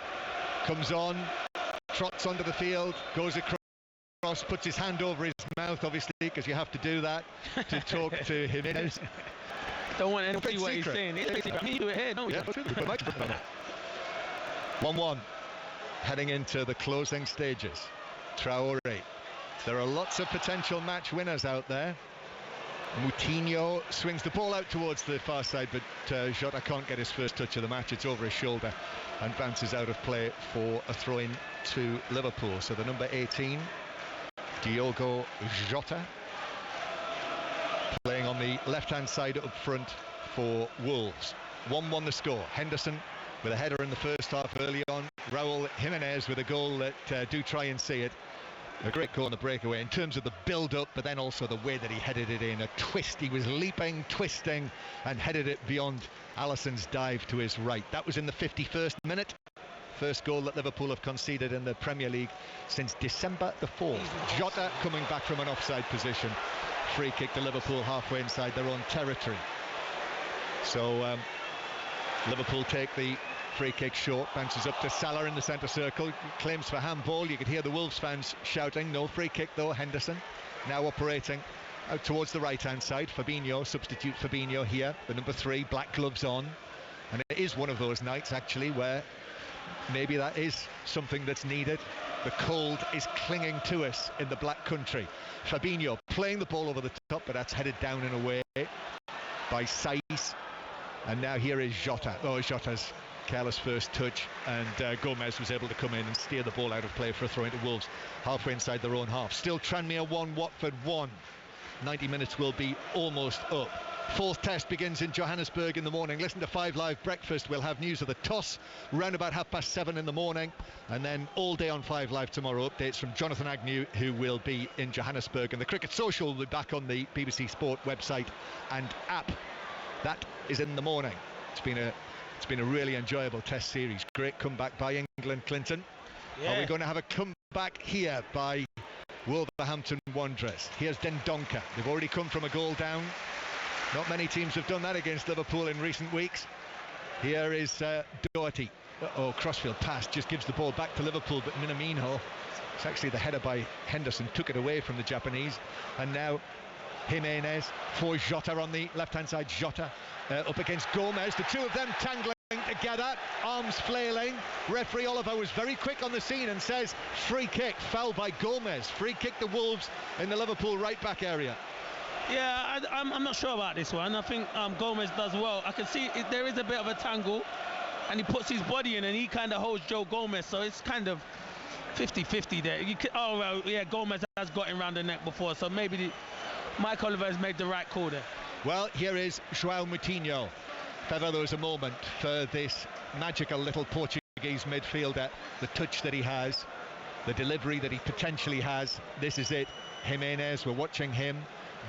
comes on, trots onto the field, goes across, puts his hand over his mouth, obviously, because you have to do that to talk to Jimenez. Don't want anyone to see what he's saying. You do it here, don't you? 1-1. Heading into the closing stages. Traore. There are lots of potential match winners out there. Moutinho swings the ball out towards the far side, but Jota can't get his first touch of the match. It's over his shoulder and bounces out of play for a throw-in to Liverpool. So the number 18, Diogo Jota, playing on the left-hand side up front for Wolves. 1-1 the score. Henderson with a header in the first half early on. Raul Jimenez with a goal that do try and see it. A great goal on the breakaway in terms of the build-up, but then also the way that he headed it in. A twist, he was leaping, twisting, and headed it beyond Alisson's dive to his right. That was in the 51st minute. First goal that Liverpool have conceded in the Premier League since December the 4th. Jota coming back from an offside position. Free kick to Liverpool halfway inside their own territory. So Liverpool take the free kick short, bounces up to Salah in the centre circle, claims for handball. You could hear the Wolves fans shouting. No free kick though. Henderson now operating out towards the right hand side. Firmino, substitute Firmino here, the number 3, black gloves on. And it is one of those nights actually where maybe that is something that's needed. The cold is clinging to us in the Black Country. Fabinho playing the ball over the top, but that's headed down and away by Saiz. And now here is Jota. Oh, Jota's careless first touch, and Gomez was able to come in and steer the ball out of play for a throw into Wolves halfway inside their own half. Still Tranmere 1, Watford 1. 90 minutes will be almost up. Fourth test begins in Johannesburg in the morning. Listen to 5 Live Breakfast. We'll have news of the toss round about 7:30 in the morning, and then all day on 5 Live tomorrow, updates from Jonathan Agnew, who will be in Johannesburg, and the Cricket Social will be back on the BBC Sport website and app. That is in the morning. It's been a really enjoyable test series. Great comeback by England, Clinton. Yeah. Are we going to have a comeback here by Wolverhampton Wanderers? Here's Dendoncker. They've already come from a goal down. Not many teams have done that against Liverpool in recent weeks. Here is Doherty. Crossfield pass, just gives the ball back to Liverpool, but Minamino, it's actually the header by Henderson, took it away from the Japanese. And now Jimenez for Jota on the left-hand side. Jota up against Gomez. The two of them tangling together, arms flailing. Referee Oliver was very quick on the scene and says free kick, foul by Gomez. Free kick the Wolves in the Liverpool right-back area. Yeah, I'm not sure about this one. I think Gomez does well. I can see there is a bit of a tangle, and he puts his body in and he kind of holds Joe Gomez, so it's kind of 50-50 there. Gomez has got him around the neck before, so maybe Mike Oliver has made the right call there. Well, here is João Moutinho. If ever there was a moment for this magical little Portuguese midfielder, the touch that he has, the delivery that he potentially has, this is it. Jimenez, we're watching him.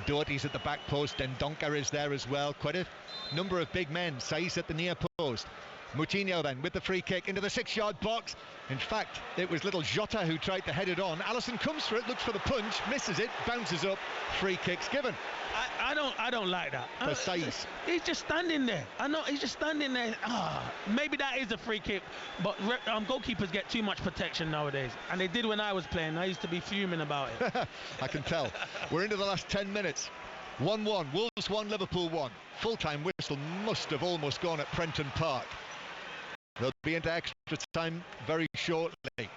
Doherty's at the back post, Dendoncker is there as well. Quite a number of big men. Saiz at the near post. Moutinho then with the free kick into the 6-yard box. In fact, it was little Jota who tried to head it on. Alisson comes for it, looks for the punch, misses it, bounces up, free kick's given. I don't like that. For Saiz. He's just standing there. I know, he's just standing there. Maybe that is a free kick, but goalkeepers get too much protection nowadays, and they did when I was playing. I used to be fuming about it. I can tell. We're into the last 10 minutes. 1-1, Wolves 1, Liverpool 1. Full-time whistle must have almost gone at Prenton Park. They'll be into extra time very shortly.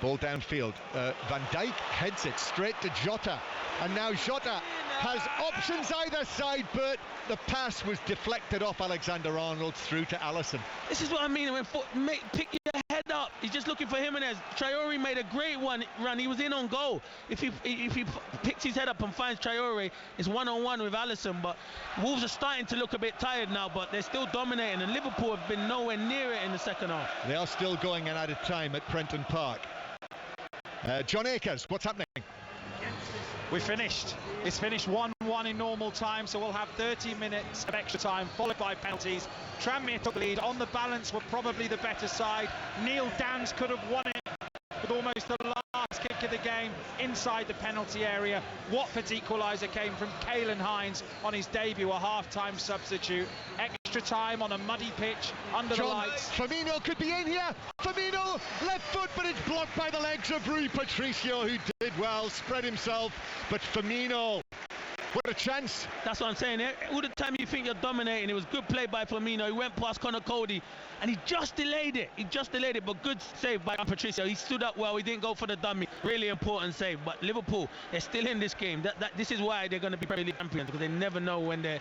Ball downfield. Van Dijk heads it straight to Jota. And now Jota has options either side, but the pass was deflected off Alexander-Arnold through to Alisson. This is what I mean. Pick your head up. He's just looking for Jimenez. Traore made a great run. He was in on goal. If he picks his head up and finds Traore, it's one-on-one with Alisson. But Wolves are starting to look a bit tired now, but they're still dominating. And Liverpool have been nowhere near it in the second half. They are still going and added time at Prenton Park. John Akers, what's happening? We finished. It's finished 1-1 in normal time, so we'll have 30 minutes of extra time, followed by penalties. Tranmere took the lead. On the balance, were probably the better side. Neil Dans could have won it with almost the last kick of the game inside the penalty area. Watford's equaliser came from Caelan Hines on his debut, a half-time substitute. Extra time on a muddy pitch under the lights. Firmino could be in here. Firmino, left foot, but it's blocked by the legs of Rui Patricio, who did well, spread himself. But Firmino, what a chance. That's what I'm saying. All the time you think you're dominating, it was good play by Firmino. He went past Connor Cody and he just delayed it. But good save by Patricio. He stood up well. He didn't go for the dummy. Really important save. But Liverpool, they're still in this game. This is why they're going to be Premier League champions, because they never know when they're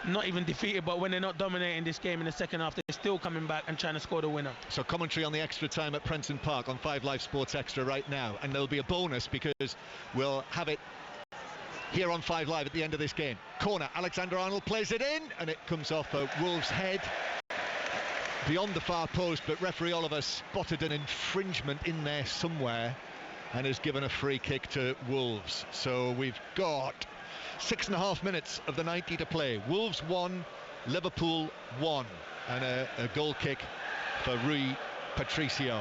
not even defeated, but when they're not dominating this game in the second half, they're still coming back and trying to score the winner. So commentary on the extra time at Prenton Park on 5 Live Sports Extra right now, and there'll be a bonus because we'll have it here on 5 Live at the end of this game. Corner, Alexander-Arnold plays it in, and it comes off a Wolves' head beyond the far post, but referee Oliver spotted an infringement in there somewhere and has given a free kick to Wolves. So we've got 6.5 minutes of the 90 to play. Wolves 1, Liverpool 1, and a goal kick for Rui Patricio.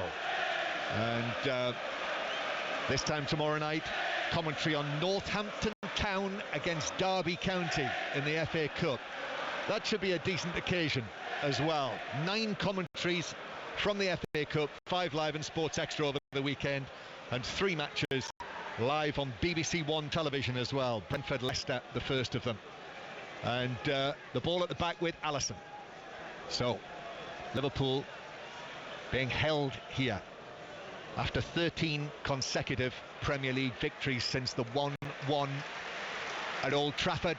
And this time tomorrow night, commentary on Northampton Town against Derby County in the FA Cup. That should be a decent occasion as well. 9 commentary victories from the FA Cup, 5 live and Sports Extra over the weekend, and 3 matches live on BBC One television as well. Brentford, Leicester, the first of them. And the ball at the back with Alisson. So Liverpool being held here after 13 consecutive Premier League victories since the 1-1 at Old Trafford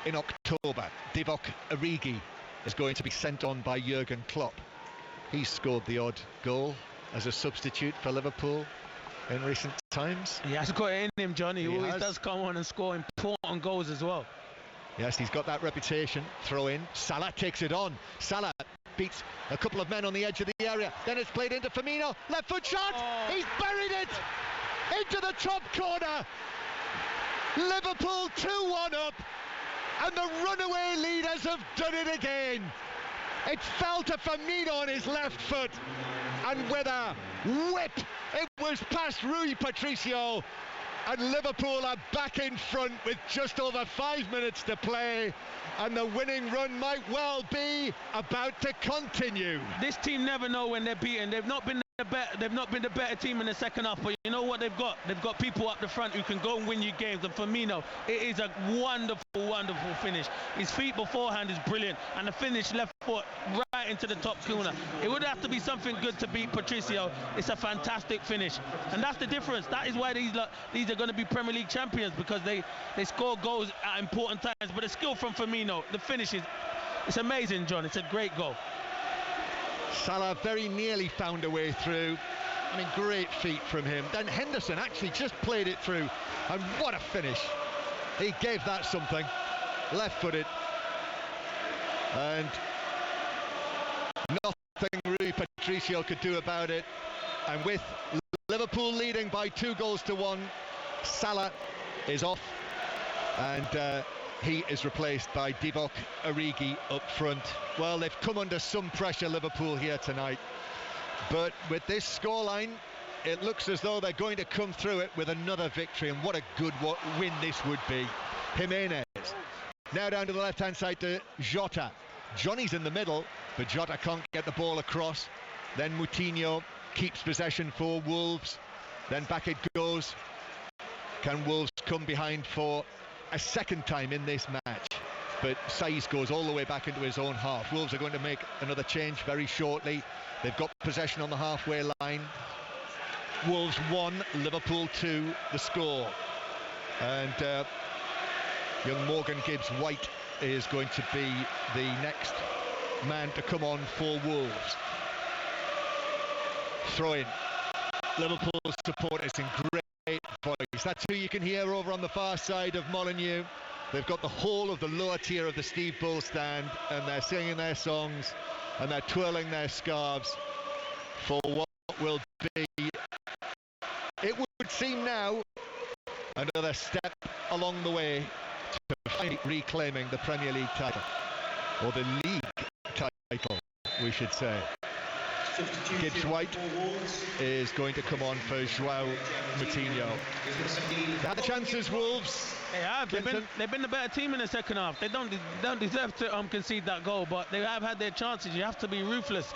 in October. Divock Origi is going to be sent on by Jurgen Klopp. He's scored the odd goal as a substitute for Liverpool in recent times. He has got it in him, Johnny. He always does come on and score important goals as well. Yes, he's got that reputation. Throw in. Salah takes it on. Salah beats a couple of men on the edge of the area. Then it's played into Firmino. Left foot shot. He's buried it into the top corner. Liverpool 2-1 up, and the runaway leaders have done it again. It fell to Firmino on his left foot, and with a whip, it was past Rui Patricio, and Liverpool are back in front with just over 5 minutes to play, and the winning run might well be about to continue. This team never know when they're beaten. They've not been the better team in the second half, but you know what they've got? They've got people up the front who can go and win you games. And Firmino, it is a wonderful finish. His feet beforehand is brilliant, and the finish left foot right into the top corner. It would have to be something good to beat Patricio. It's a fantastic finish, and that's the difference. That is why these are going to be Premier League champions, because they score goals at important times. But the skill from Firmino, the finish it's amazing, John. It's a great goal. Salah very nearly found a way through. I mean, great feet from him. Then Henderson actually just played it through, and what a finish. He gave that something. Left-footed, and nothing Rui Patricio could do about it. And with Liverpool leading by 2-1, Salah is off, and he is replaced by Divock Origi up front. Well, they've come under some pressure, Liverpool, here tonight. But with this scoreline, it looks as though they're going to come through it with another victory. And what a good win this would be. Jimenez. Now down to the left-hand side to Jota. Johnny's in the middle, but Jota can't get the ball across. Then Moutinho keeps possession for Wolves. Then back it goes. Can Wolves come behind for a second time in this match? But Saiz goes all the way back into his own half. Wolves are going to make another change very shortly. They've got possession on the halfway line. Wolves 1, Liverpool 2, the score. And young Morgan Gibbs-White is going to be the next man to come on for Wolves. Throw in. Liverpool supporters in great voice. That's who you can hear over on the far side of Molineux. They've got the whole of the lower tier of the Steve Bull stand, and they're singing their songs and they're twirling their scarves for what will be, it would seem now, another step along the way to finally reclaiming the Premier League title, or the league title, we should say. Gibbs-White is going to come on for João Moutinho. They had the chances, Wolves. They have. They've been the better team in the second half. They don't deserve to concede that goal, but they have had their chances. You have to be ruthless,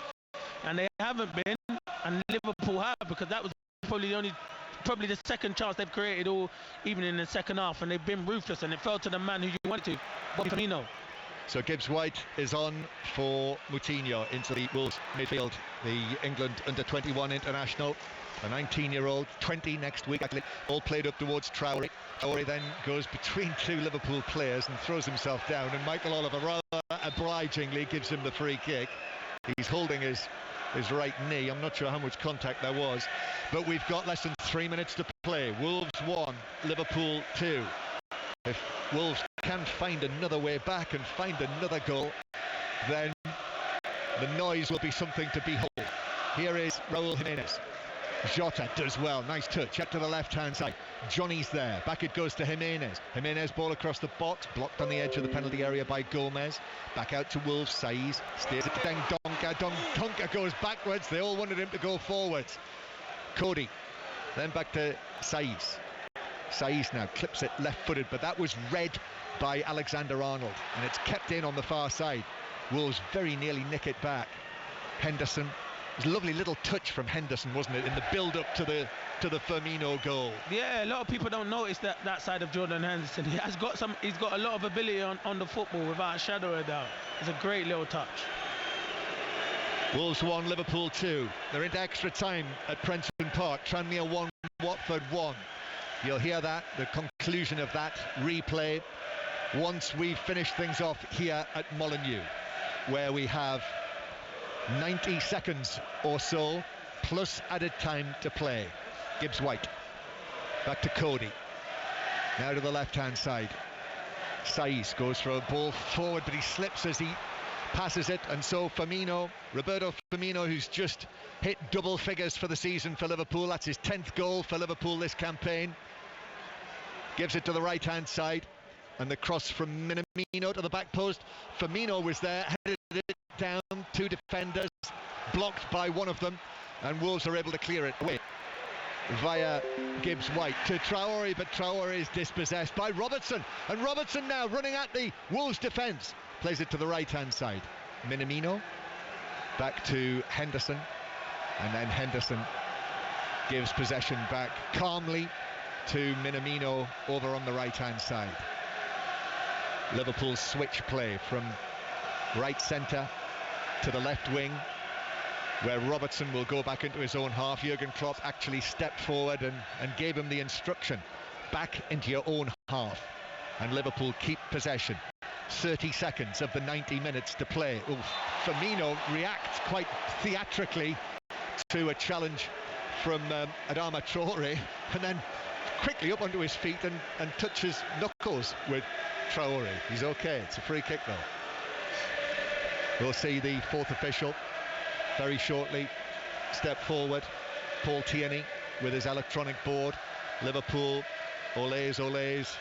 and they haven't been. And Liverpool have, because that was probably the second chance they've created all evening in the second half, and they've been ruthless, and it fell to the man who you wanted to, Firmino. So Gibbs-White is on for Moutinho into the Wolves midfield. The England under-21 international, a 19-year-old, 20 next week, actually, all played up towards Traore. Traore then goes between 2 Liverpool players and throws himself down, and Michael Oliver rather obligingly gives him the free kick. He's holding his right knee. I'm not sure how much contact there was, but we've got less than 3 minutes to play. Wolves 1, Liverpool 2. If Wolves can find another way back and find another goal, then the noise will be something to behold. Here is Raúl Jimenez. Jota does well, nice touch, up to the left-hand side. Johnny's there, back it goes to Jimenez. Jimenez, ball across the box, blocked on the edge of the penalty area by Gomez. Back out to Wolves, Saiz, steers it to Dendoncker. Dendoncker goes backwards, they all wanted him to go forwards. Cody, then back to Saiz. Saiz now clips it left-footed, but that was read by Alexander-Arnold, and it's kept in on the far side. Wolves very nearly nick it back. Henderson. It was a lovely little touch from Henderson, wasn't it, in the build-up to the Firmino goal. Yeah, a lot of people don't notice that side of Jordan Henderson. He's got a lot of ability on the football, without a shadow of a doubt. It's a great little touch. Wolves 1, Liverpool 2. They're into extra time at Prenton Park. Tranmere 1, Watford 1. You'll hear that, the conclusion of that replay, once we've finished things off here at Molineux, where we have 90 seconds or so plus added time to play. Gibbs White back to Cody, now to the left hand side. Saiz goes for a ball forward, but he slips as he passes it, and so Roberto Firmino, who's just hit double figures for the season for Liverpool, that's his 10th goal for Liverpool this campaign, gives it to the right hand side, and the cross from Minamino to the back post. Firmino was there, headed it down, two defenders, blocked by one of them, and Wolves are able to clear it away via Gibbs White to Traore, but Traore is dispossessed by Robertson, and Robertson now running at the Wolves defence, plays it to the right hand side. Minamino back to Henderson, and then Henderson gives possession back calmly to Minamino over on the right hand side. Liverpool's switch play from right centre to the left wing, where Robertson will go back into his own half. Jurgen Klopp actually stepped forward and gave him the instruction, back into your own half, and Liverpool keep possession. 30 seconds of the 90 minutes to play. Oof. Firmino reacts quite theatrically to a challenge from Adama Traore, and then quickly up onto his feet and touches knuckles with Traore. He's okay, it's a free kick though. We'll see the fourth official very shortly step forward. Paul Tierney with his electronic board. Liverpool, Olés,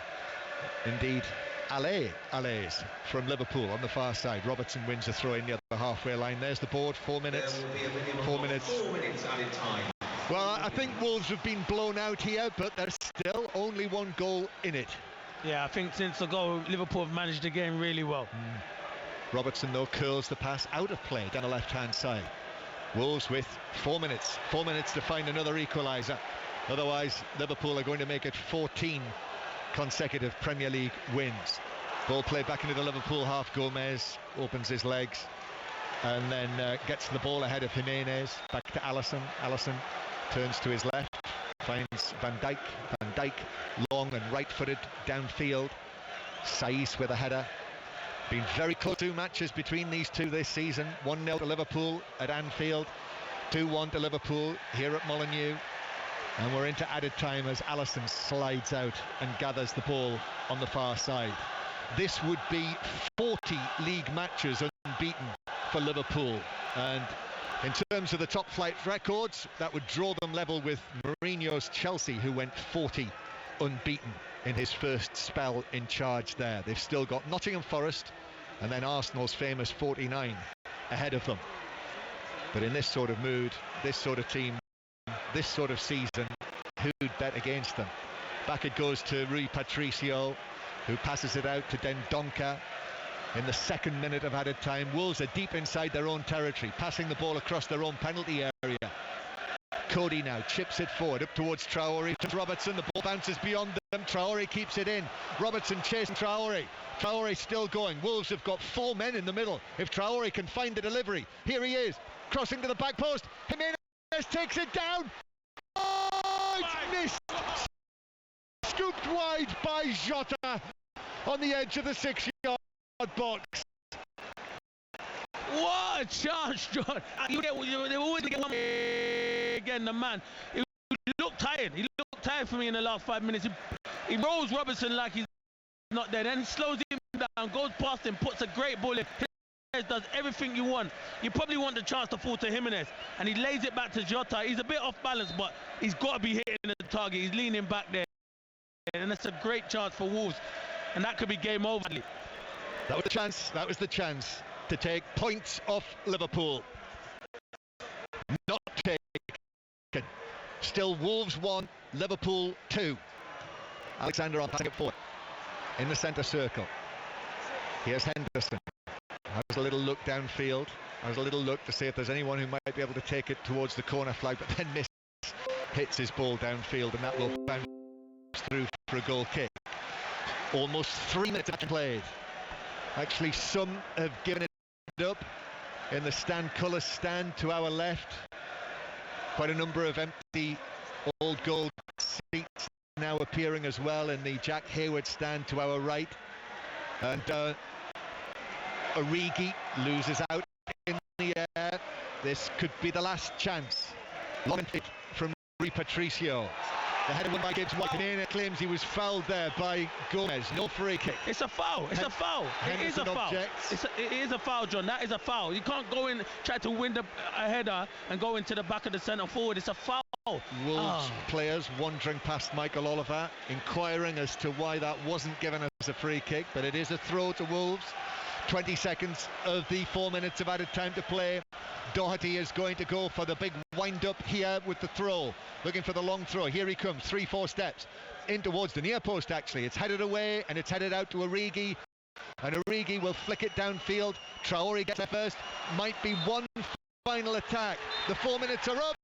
indeed Allez from Liverpool on the far side. Robertson wins a throw in near the halfway line. There's the board, 4 minutes. 4 minutes added time. Well, I think Wolves have been blown out here, but there's still only one goal in it. Yeah, I think since the goal, Liverpool have managed the game really well. Robertson, though, curls the pass out of play down the left-hand side. Wolves with 4 minutes. 4 minutes to find another equaliser. Otherwise, Liverpool are going to make it 14 consecutive Premier League wins. Ball played back into the Liverpool half. Gomez opens his legs and then gets the ball ahead of Jimenez. Back to Alisson. Alisson turns to his left, finds Van Dijk. Van Dijk long and right-footed downfield. Saiz with a header. Been very close, 2 matches between these two this season. 1-0 to Liverpool at Anfield, 2-1 to Liverpool here at Molineux, and we're into added time as Alisson slides out and gathers the ball on the far side. This would be 40 league matches unbeaten for Liverpool, and in terms of the top flight records, that would draw them level with Mourinho's Chelsea, who went 40 unbeaten in his first spell in charge there. They've still got Nottingham Forest and then Arsenal's famous 49 ahead of them. But in this sort of mood, this sort of team, this sort of season, who'd bet against them? Back it goes to Rui Patricio, who passes it out to Dendoncker in the 2nd minute of added time. Wolves are deep inside their own territory, passing the ball across their own penalty area. Cody now chips it forward up towards Traore. Robertson, the ball bounces beyond them. Traore keeps it in. Robertson chasing Traore. Traore still going. Wolves have got 4 men in the middle. If Traore can find the delivery, here he is, crossing to the back post. Jimenez takes it down. Oh, it's missed. Scooped wide by Jota on the edge of the 6-yard box. What a chance, John. They always get one again, the man. He looked tired. He looked tired for me in the last 5 minutes. He rolls Robertson like he's not there. Then slows him down, goes past him, puts a great ball in. Jimenez does everything you want. You probably want the chance to fall to Jimenez. And he lays it back to Jota. He's a bit off balance, but he's got to be hitting the target. He's leaning back there. And that's a great chance for Wolves. And that could be game over. That was the chance. That was the chance to take points off Liverpool. Not taken. Still Wolves 1, Liverpool 2. Alexander on passing it forward in the centre circle. Here's Henderson. Has a little look downfield. has a little look to see if there's anyone who might be able to take it towards the corner flag, but then hits his ball downfield, and that will bounce through for a goal kick. Almost 3 minutes played. Actually, some have given it up in the stand colour stand to our left. Quite a number of empty old gold seats now appearing as well in the Jack Hayward stand to our right. And Origi loses out in the air. This could be the last chance. Long hit from Rui Patricio. The header won by Gibbs White. Nene claims he was fouled there by Gomez. No free kick. It's a foul. It's a foul. It is a foul. It is a foul, John. That is a foul. You can't go in, try to win a header and go into the back of the centre forward. It's a foul. Wolves players wandering past Michael Oliver, inquiring as to why that wasn't given as a free kick, but it is a throw to Wolves. 20 seconds of the 4 minutes of added time to play. Doherty is going to go for the big wind-up here with the throw. Looking for the long throw. Here he comes, 3-4 steps in towards the near post, actually. It's headed away and it's headed out to Origi. And Origi will flick it downfield. Traore gets there first. Might be one final attack. The 4 minutes are up.